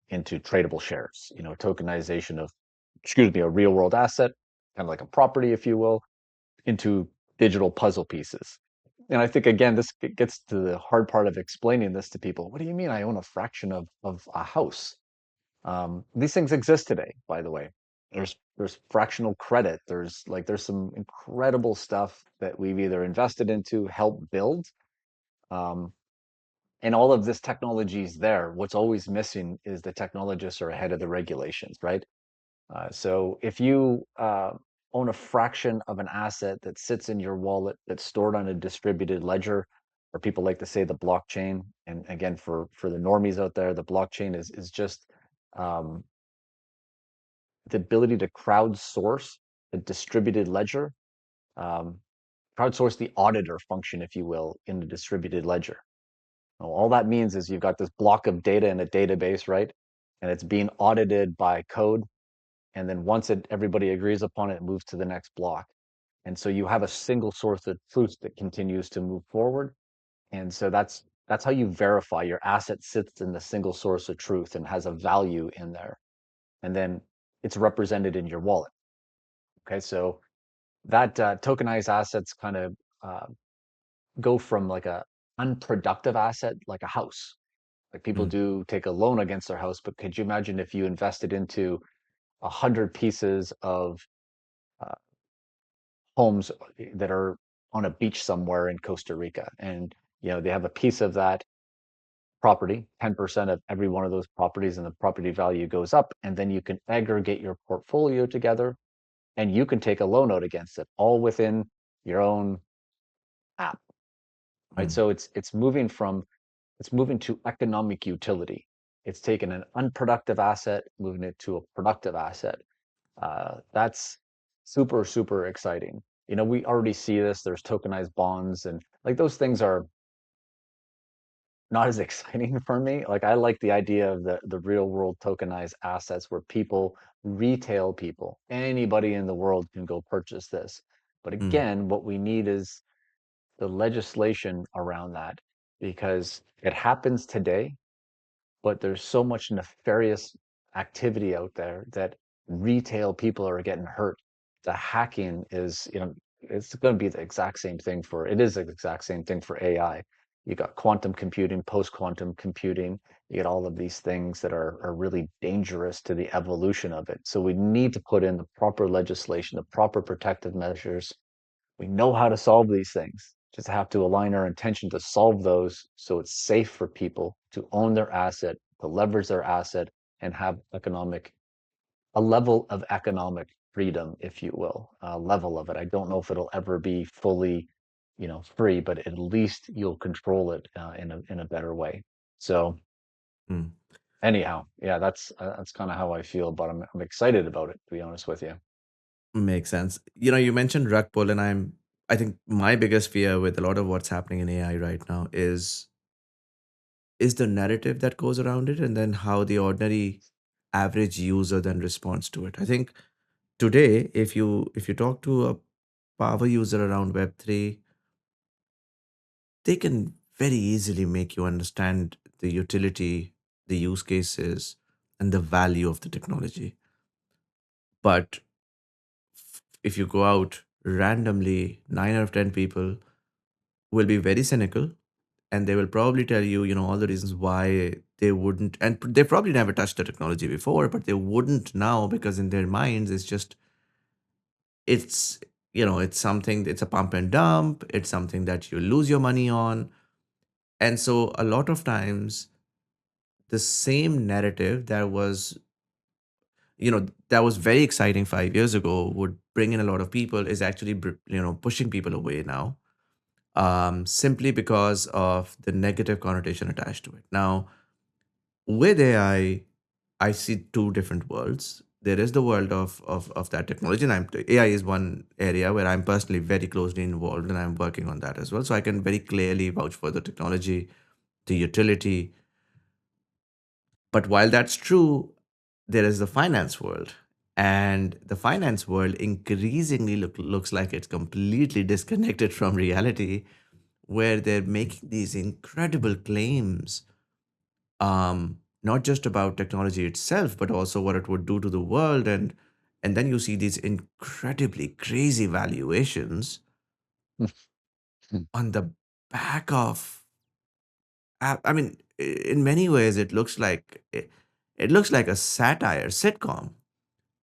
into tradable shares. Tokenization of, excuse me, a real world asset, kind of like a property, if you will, into digital puzzle pieces. And I think again, this gets to the hard part of explaining this to people. What do you mean I own a fraction of a house? These things exist today, by the way. There's fractional credit. There's some incredible stuff that we've either invested into, helped build, um, and all of this technology is there. What's always missing is the technologists are ahead of the regulations, right? So if you own a fraction of an asset that sits in your wallet that's stored on a distributed ledger, or people like to say the blockchain, and again for the normies out there, the blockchain is just um, the ability to crowdsource a distributed ledger, um, crowdsource the auditor function, if you will, in the distributed ledger. Now, all that means is you've got this block of data in a database, right? And it's being audited by code, and then once everybody agrees upon it, it moves to the next block. And so you have a single source of truth that continues to move forward. And so that's how you verify your asset sits in the single source of truth and has a value in there. And then it's represented in your wallet. Okay, so that tokenized assets kind of uh, go from like a unproductive asset, like a house. Like people Mm, do take a loan against their house, but could you imagine if you invested into 100 pieces of uh, homes that are on a beach somewhere in Costa Rica, and they have a piece of that property, 10% of every one of those properties, and the property value goes up, and then you can aggregate your portfolio together, and you can take a loan out against it, all within your own app, right? mm, So it's moving to economic utility. It's taken an unproductive asset, moving it to a productive asset. That's super, super exciting. We already see this. There's tokenized bonds, and like those things are not as exciting for me. Like I like the idea of the real world tokenized assets where retail people, anybody in the world can go purchase this. But mm, again, what we need is the legislation around that, because it happens today, but there's so much nefarious activity out there that retail people are getting hurt. The hacking is, it's going to be the exact same thing for it is the exact same thing for AI. You got quantum computing, post-quantum computing. You get all of these things that are really dangerous to the evolution of it. So we need to put in the proper legislation, the proper protective measures. We know how to solve these things. Just have to align our intention to solve those so it's safe for people to own their asset, to leverage their asset, and have a level of economic freedom, if you will, a level of it. I don't know if it'll ever be fully, free, but at least you'll control it in a better way. So Mm, anyhow, yeah, that's kind of how I feel, but I'm excited about it, to be honest with you. makes sense. You mentioned rug pull, and I think my biggest fear with a lot of what's happening in AI right now is the narrative that goes around it, and then how the ordinary average user then responds to it. I think today, if you talk to a power user around Web3, they can very easily make you understand the utility, the use cases, and the value of the technology. But if you go out randomly, 9 out of 10 people will be very cynical, and they will probably tell you, all the reasons why they wouldn't, and they probably never touched the technology before, but they wouldn't now because in their minds it's it's something, it's a pump and dump, it's something that you lose your money on. And so a lot of times the same narrative that was very exciting 5 years ago would bring in a lot of people is actually pushing people away now, simply because of the negative connotation attached to it. Now, with I see two different worlds. There is the world of that technology, and AI is one area where I'm personally very closely involved, and I'm working on that as well. So I can very clearly vouch for the technology, the utility. But while that's true, there is the finance world. And the finance world increasingly looks like it's completely disconnected from reality, where they're making these incredible claims, not just about technology itself, but also what it would do to the world. And then you see these incredibly crazy valuations on the back of, I mean, in many ways, it looks like a satire sitcom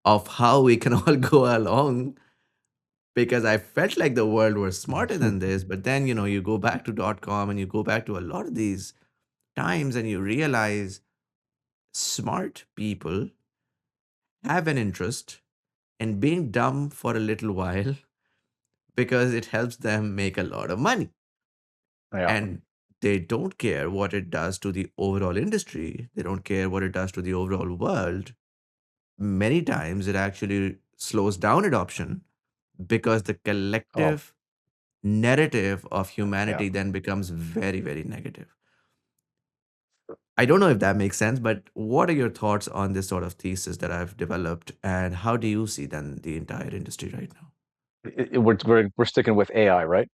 of how we can all go along, because I felt like the world was smarter than this. But then, you go back to .com and you go back to a lot of these times and you realize smart people have an interest in being dumb for a little while because it helps them make a lot of money. Yeah. And they don't care what it does to the overall industry. They don't care what it does to the overall world. Many times it actually slows down adoption because the Oh, collective narrative of yeah. humanity then becomes very, very negative. I don't know if that makes sense, but what are your thoughts on this sort of thesis that I've developed, and how do you see then the entire industry right now? We're sticking with AI, right?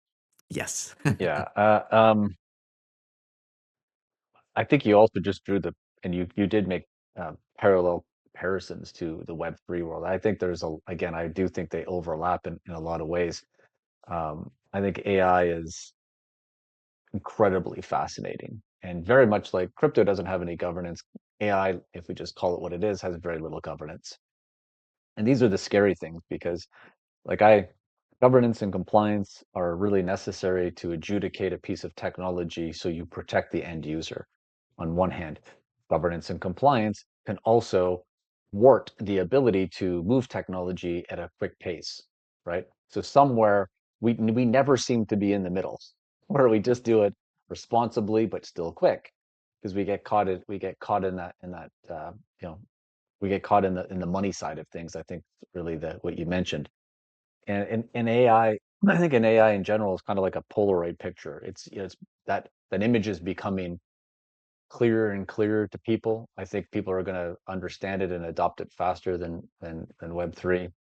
Yes. Yeah. I think you also just drew and you did make parallel comparisons to the Web3 world. I think again, I do think they overlap in a lot of ways. I think AI is incredibly fascinating and very much like crypto doesn't have any governance. AI, if we just call it what it is, has very little governance. And these are the scary things because like governance and compliance are really necessary to adjudicate a piece of technology so you protect the end user. On one hand, governance and compliance can also thwart the ability to move technology at a quick pace, right? So somewhere we never seem to be in the middle, where we just do it responsibly but still quick, because we get caught you know we get caught in the money side of things. I think really the what you mentioned and in AI, I think in AI in general is kind of like a Polaroid picture. It's that image is becoming clearer and clearer to people. I think people are going to understand it and adopt it faster than Web3.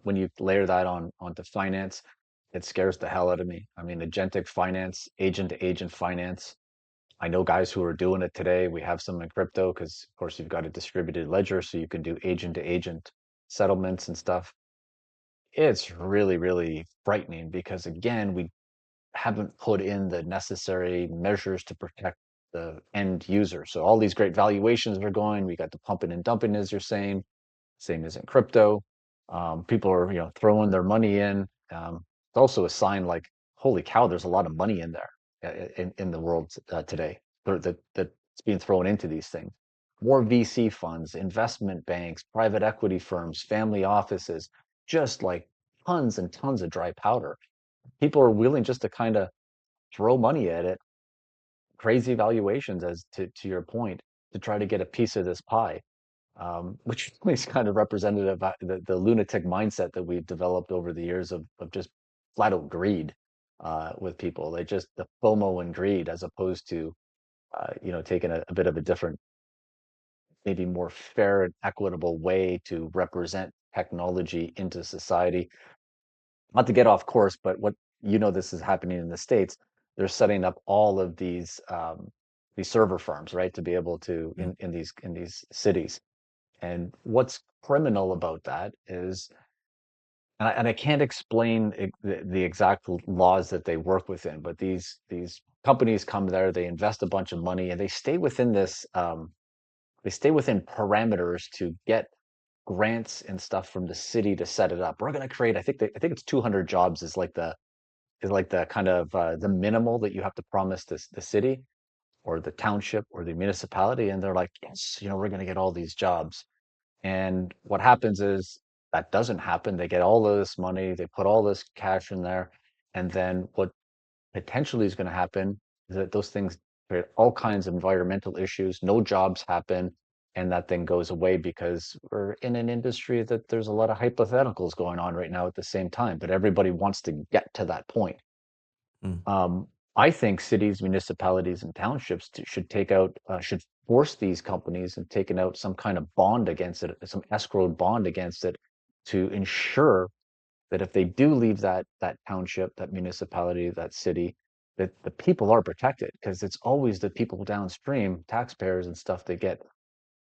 When you layer that onto finance, it scares the hell out of me. I mean, agentic finance, agent to agent finance. I know guys who are doing it today. We have some in crypto because, of course, you've got a distributed ledger, so you can do agent to agent settlements and stuff. it's really, really frightening because again, we haven't put in the necessary measures to protect the end user. So all these great valuations are going. We got the pumping and dumping, as you're saying. Same as in crypto. People are, throwing their money in. It's also a sign like, holy cow, there's a lot of money in there in the world today that's being thrown into these things. More VC funds, investment banks, private equity firms, family offices, just like tons and tons of dry powder. People are willing just to kind of throw money at it, crazy valuations, as to your point, to try to get a piece of this pie, which is kind of representative of the lunatic mindset that we've developed over the years of just flat out greed with people. They just the FOMO and greed, as opposed to taking a bit of a different, maybe more fair and equitable way to represent technology into society. Not to get off course, but this is happening in the States. They're setting up all of these server farms, right, to be able to Mm, in these cities. And what's criminal about that is, and I can't explain the exact laws that they work within, but these companies come there, they invest a bunch of money, and they stay within they stay within parameters to get grants and stuff from the city to set it up. We're going to create, I think it's 200 jobs is like the kind of the minimal that you have to promise the city or the township or the municipality, and they're like, yes, we're going to get all these jobs. And what happens is that doesn't happen. They get all of this money, they put all this cash in there, and then what potentially is going to happen is that those things create all kinds of environmental issues, no jobs happen, and that thing goes away because we're in an industry that there's a lot of hypotheticals going on right now at the same time, but everybody wants to get to that point. mm, Um, I think cities, municipalities, and townships should should force these companies and taken out some kind of bond against it, some escrowed bond against it, to ensure that if they do leave that township, that municipality, that city, that the people are protected, because it's always the people downstream, taxpayers and stuff, that get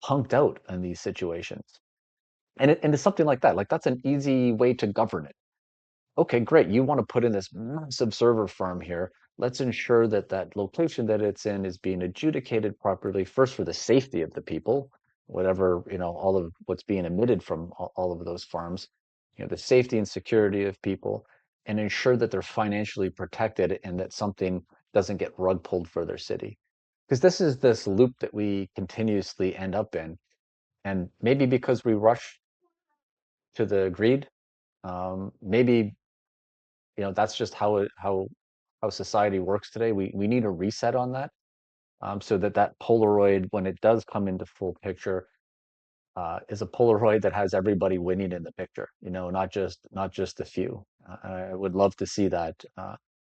punked out in these situations. And it's something like that. Like that's an easy way to govern it. Okay, great. You want to put in this massive server farm here. Let's ensure that that location that it's in is being adjudicated properly, first for the safety of the people, whatever, all of what's being emitted from all of those farms, the safety and security of people, and ensure that they're financially protected and that something doesn't get rug pulled for their city. Because this is this loop that we continuously end up in. And maybe because we rush to the greed, maybe that's just how society works today. We need a reset on that, so that Polaroid, when it does come into full picture, is a Polaroid that has everybody winning in the picture. Not just a few. I would love to see that.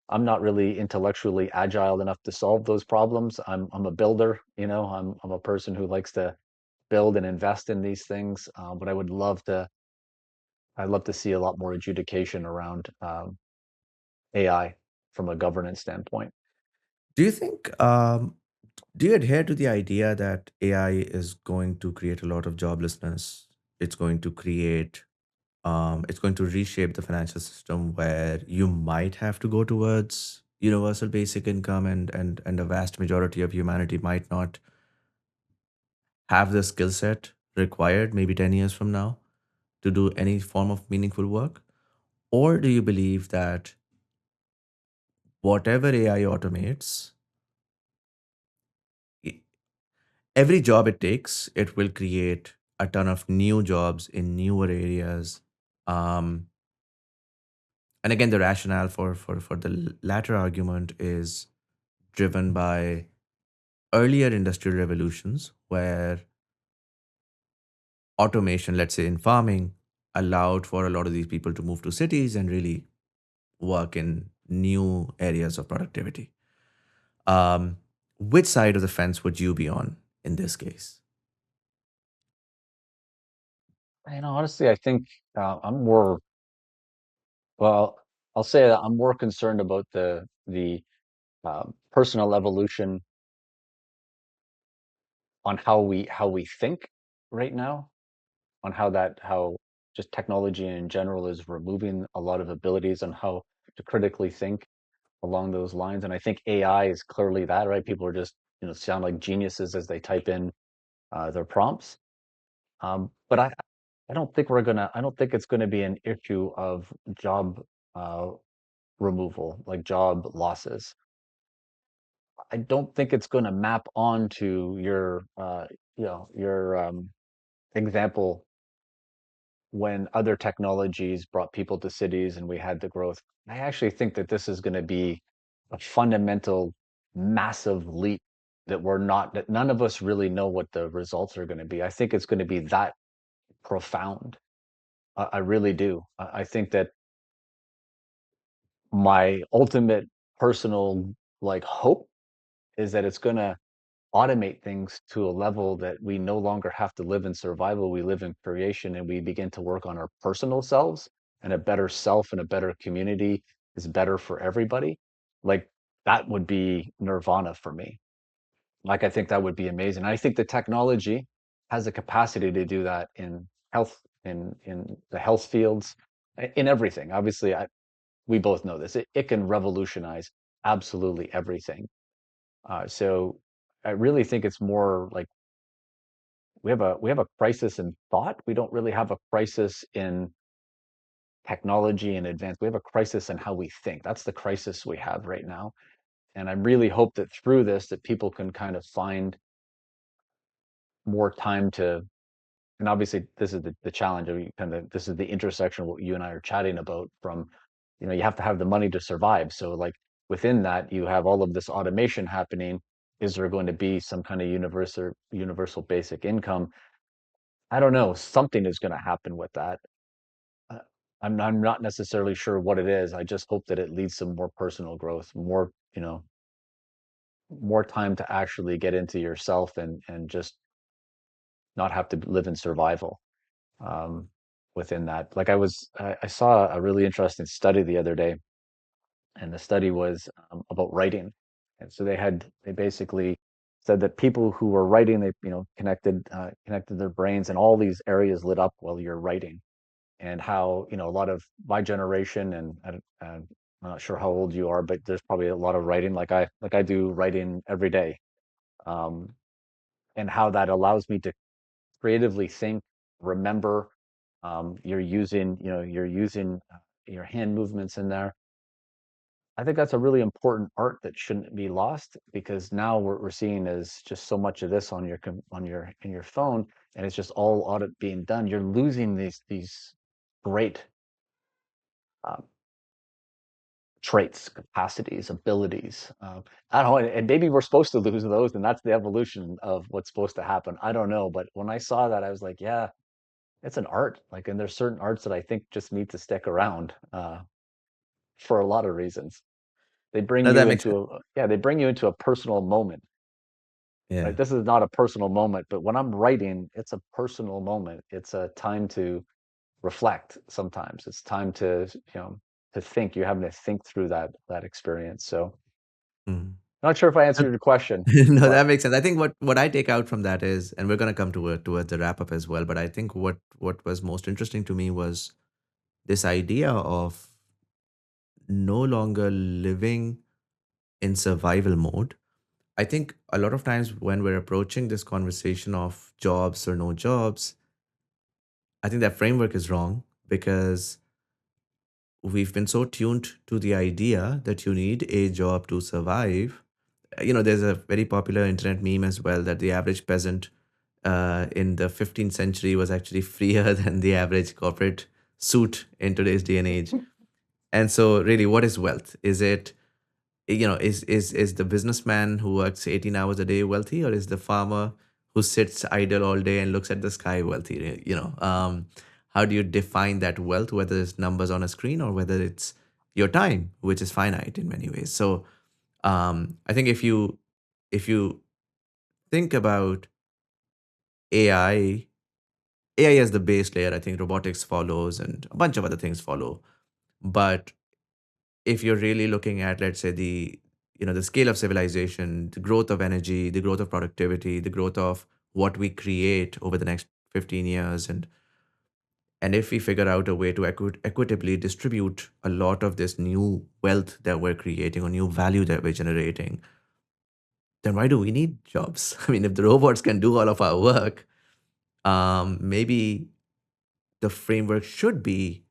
I'm not really intellectually agile enough to solve those problems. I'm a builder. I'm a person who likes to build and invest in these things. But I'd love to see a lot more adjudication around AI from a governance standpoint. Do you think, do you adhere to the idea that AI is going to create a lot of joblessness? It's going to create, it's going to reshape the financial system where you might have to go towards universal basic income, and a vast majority of humanity might not have the skill set required maybe 10 years from now to do any form of meaningful work? Or do you believe that whatever AI automates, i- every job it takes, it will create a ton of new jobs in newer areas? Um, and again, the rationale for the latter argument is driven by earlier industrial revolutions where automation, let's say in farming, allowed for a lot of these people to move to cities and really work in new areas of productivity. Um, which side of the fence would you be on in this case? And honestly, I think I'm more, well, I'll say that I'm more concerned about the personal evolution on how we think right now, on how just technology in general is removing a lot of abilities on how to critically think along those lines. And I think AI is clearly that, right? People are just, sound like geniuses as they type in their prompts. But I don't think it's gonna be an issue of job uh, removal, like job losses. I don't think it's gonna map onto your example when other technologies brought people to cities and we had the growth. I actually think that this is gonna be a fundamental, massive leap that none of us really know what the results are gonna be. I think it's gonna be that profound. I really do. I think that my ultimate personal like hope is that it's going to automate things to a level that we no longer have to live in survival. We live in creation and we begin to work on our personal selves, and a better self and a better community is better for everybody. Like that would be nirvana for me. Like I think that would be amazing. I think the technology has the capacity to do that in health, in the health fields, in everything. Obviously, we both know this. It can revolutionize absolutely everything. So I really think it's more like we have a crisis in thought. We don't really have a crisis in technology and advance. We have a crisis in how we think. That's the crisis we have right now. And I really hope that through this, that people can kind of find more time to, and obviously this is the challenge of kind of this is the intersection of what you and I are chatting about from, you have to have the money to survive. So like within that, you have all of this automation happening. Is there going to be some kind of universal basic income? I don't know. Something is going to happen with that. Uh, I'm not necessarily sure what it is. I just hope that it leads to more personal growth, more time to actually get into yourself and just not have to live in survival. um, Within that. Like I saw a really interesting study the other day, and the study was about writing. And so they basically said that people who were writing, they connected their brains, and all these areas lit up while you're writing. And how a lot of my generation, and I'm not sure how old you are, but there's probably a lot of writing, like I do writing every day, um, and how that allows me to creatively think, remember. You're using your hand movements in there. I think that's a really important art that shouldn't be lost, because now what we're seeing is just so much of this in your phone, and it's just all audit being done. You're losing these great uh, traits, capacities, abilities. I don't know, and maybe we're supposed to lose those, and that's the evolution of what's supposed to happen. I don't know, but when I saw that, I was like, yeah, it's an art. Like, and there's certain arts that I think just need to stick around for a lot of reasons. They bring No, you that makes sense. into they bring you into a personal moment. Yeah. Right? This is not a personal moment, but when I'm writing, it's a personal moment. It's a time to reflect. Sometimes it's time to think. You're having to think through that experience. So, Mm. not sure if I Uh, answered your question, No, but that makes sense. I think what I take out from that is, and we're gonna come towards the wrap up as well. But I think what was most interesting to me was this idea of no longer living in survival mode. I think a lot of times when we're approaching this conversation of jobs or no jobs, I think that framework is wrong, because we've been so tuned to the idea that you need a job to survive. There's a very popular internet meme as well that the average peasant in the 15th century was actually freer than the average corporate suit in today's day and age. And so, really, what is wealth? Is it, is the businessman who works 18 hours a day wealthy, or is the farmer who sits idle all day and looks at the sky wealthy? How do you define that wealth, whether it's numbers on a screen or whether it's your time, which is finite in many ways? So I think if you think about AI, AI as the base layer, I think robotics follows and a bunch of other things follow. But if you're really looking at, let's say, the scale of civilization, the growth of energy, the growth of productivity, the growth of what we create over the next 15 years, and And if we figure out a way to equitably distribute a lot of this new wealth that we're creating or new value that we're generating, then why do we need jobs? I mean, if the robots can do all of our work, maybe the framework should be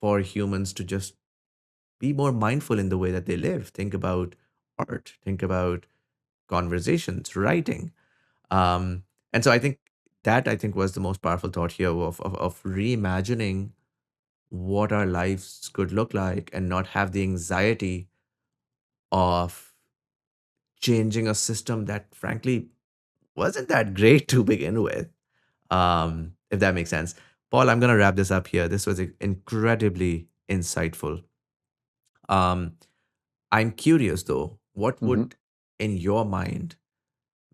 for humans to just be more mindful in the way that they live. Think about art, think about conversations, writing. And so I think that I think was the most powerful thought here of reimagining what our lives could look like and not have the anxiety of changing a system that frankly wasn't that great to begin with. If that makes sense. Paul, I'm going to wrap this up here. This was incredibly insightful. Um, I'm curious though, what Hmm. would in your mind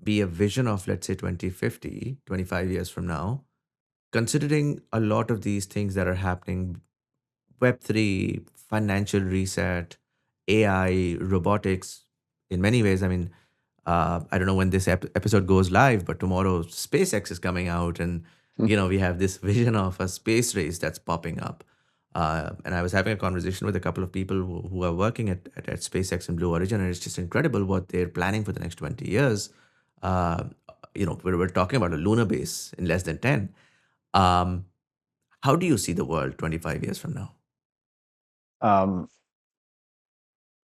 be a vision of, let's say, 2050, 25 years from now, considering a lot of these things that are happening, Web3, financial reset, AI, robotics, in many ways. I mean, I don't know when this episode goes live, but tomorrow SpaceX is coming out, and we have this vision of a space race that's popping up. And I was having a conversation with a couple of people who are working at SpaceX and Blue Origin, and it's just incredible what they're planning for the next 20 years. Uh, we're talking about a lunar base in less than 10. Um, how do you see the world 25 years from now? Um,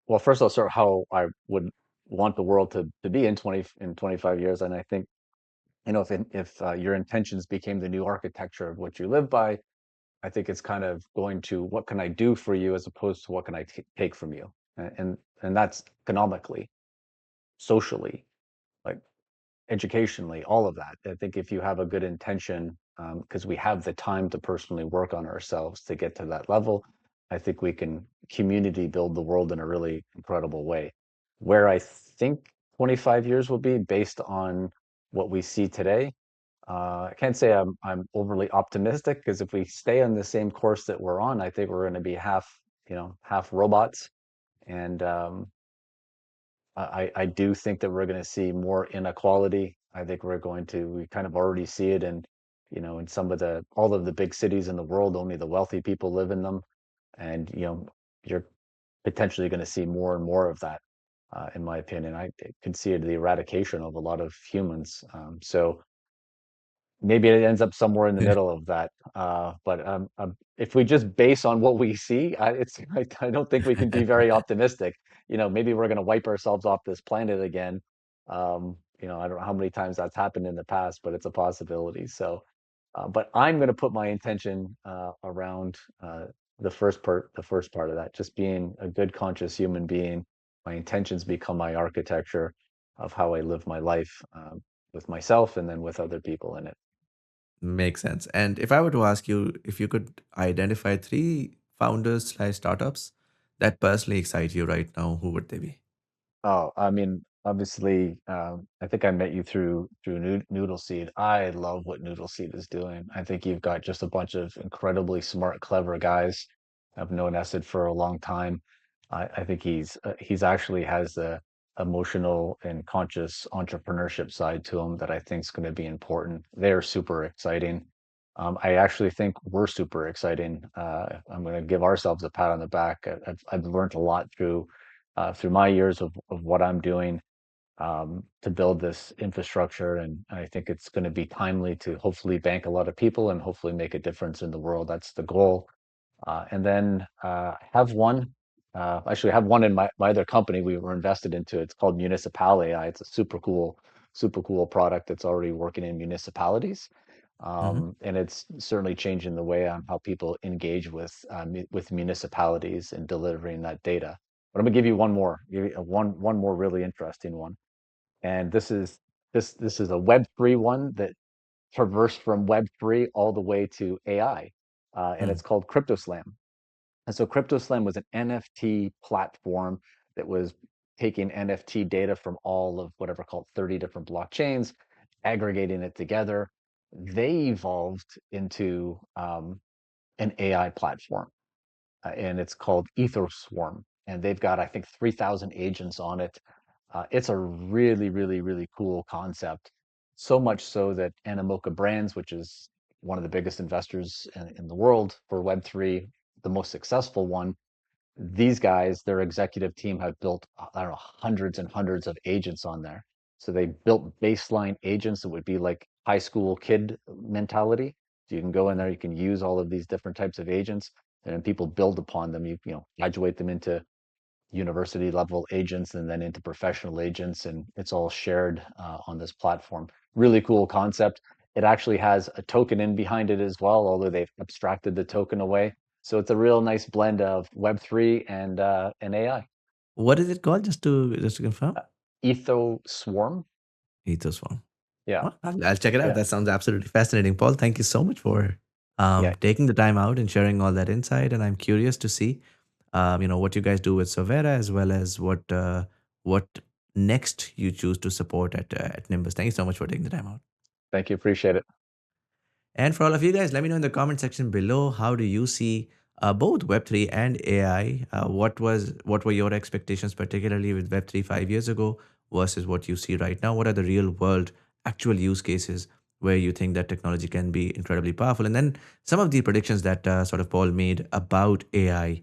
well, first I'll start how I would want the world to be in 25 years. And I think, if your intentions became the new architecture of what you live by, I think it's kind of going to what can I do for you as opposed to what can I take from you. And that's economically, socially, like educationally, all of that. I think if you have a good intention, because we have the time to personally work on ourselves to get to that level, I think we can community build the world in a really incredible way. Where I think 25 years will be based on what we see today, I can't say I'm overly optimistic because if we stay on the same course that we're on, I think we're going to be half robots, and I do think that we're going to see more inequality. I think we kind of already see it in some of all of the big cities in the world, only the wealthy people live in them. And, you're potentially going to see more and more of that, in my opinion. I could see the eradication of a lot of humans. So maybe it ends up somewhere in the middle of that. But if we just base on what we see, I don't think we can be very optimistic. Maybe we're going to wipe ourselves off this planet again. I don't know how many times that's happened in the past, but it's a possibility. So, but I'm going to put my intention around the first part of that, just being a good, conscious human being. My intentions become my architecture of how I live my life, with myself and then with other people in it. Makes sense. And if I were to ask you if you could identify three founders slash startups that personally excite you right now, who would they be? Oh, I mean, obviously, I think I met you through Noodle Seed. I love what Noodle Seed is doing. I think you've got just a bunch of incredibly smart, clever guys. I've known Esed for a long time. I think he's actually has a emotional and conscious entrepreneurship side to him that I think is going to be important. They're super exciting. I actually think we're super exciting. I'm going to give ourselves a pat on the back. I've learned a lot through my years of what I'm doing, to build this infrastructure. And I think it's going to be timely to hopefully bank a lot of people and hopefully make a difference in the world. That's the goal. And then actually have one in my other company we were invested into. It's called Municipal AI. It's a super cool product that's already working in municipalities. Hmm. And it's certainly changing the way on how people engage with municipalities and delivering that data. But I'm gonna give you one more, give you one more really interesting one. And this is a Web3 one that traversed from Web3 all the way to AI, and Mm. it's called CryptoSlam. And so CryptoSlam was an NFT platform that was taking NFT data from all of whatever called 30 different blockchains, aggregating it together. They evolved into an AI platform, and it's called Ethos Swarm. And they've got, I think, 3,000 agents on it. It's a really, really, really cool concept. So much so that Animoca Brands, which is one of the biggest investors in the world for Web3, the most successful one. These guys, their executive team have built, I don't know, hundreds and hundreds of agents on there. So they built baseline agents that would be like high school kid mentality. So you can go in there, you can use all of these different types of agents, and then people build upon them. You know, graduate them into university level agents and then into professional agents, and it's all shared on this platform. Really cool concept. It actually has a token in behind it as well, although they've abstracted the token away. So it's a real nice blend of Web3 and AI. What is it called? Just to confirm. Uh, Etho Swarm. Ethos one. Yeah, Well, I'll check it out. yeah, That sounds absolutely fascinating, Paul. Thank you so much for yeah. taking the time out and sharing all that insight. And I'm curious to see, what you guys do with Sovera, as well as what next you choose to support at Nimbus. Thank you so much for taking the time out. Thank you. Appreciate it. And for all of you guys, let me know in the comment section below, how do you see both Web3 and AI? What were your expectations, particularly with Web3 5 years ago versus what you see right now? What are the real world actual use cases where you think that technology can be incredibly powerful? And then some of the predictions that sort of Paul made about AI.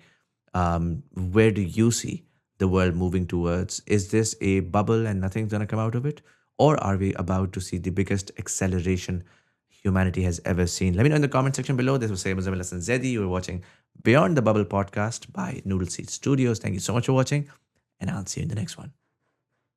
Where do you see the world moving towards? Is this a bubble and nothing's going to come out of it? Or are we about to see the biggest acceleration humanity has ever seen? Let me know in the comment section below. This was Muzamil and Zedi. You were watching Beyond the Bubble podcast by Noodle Seed Studios. Thank you so much for watching, and I'll see you in the next one.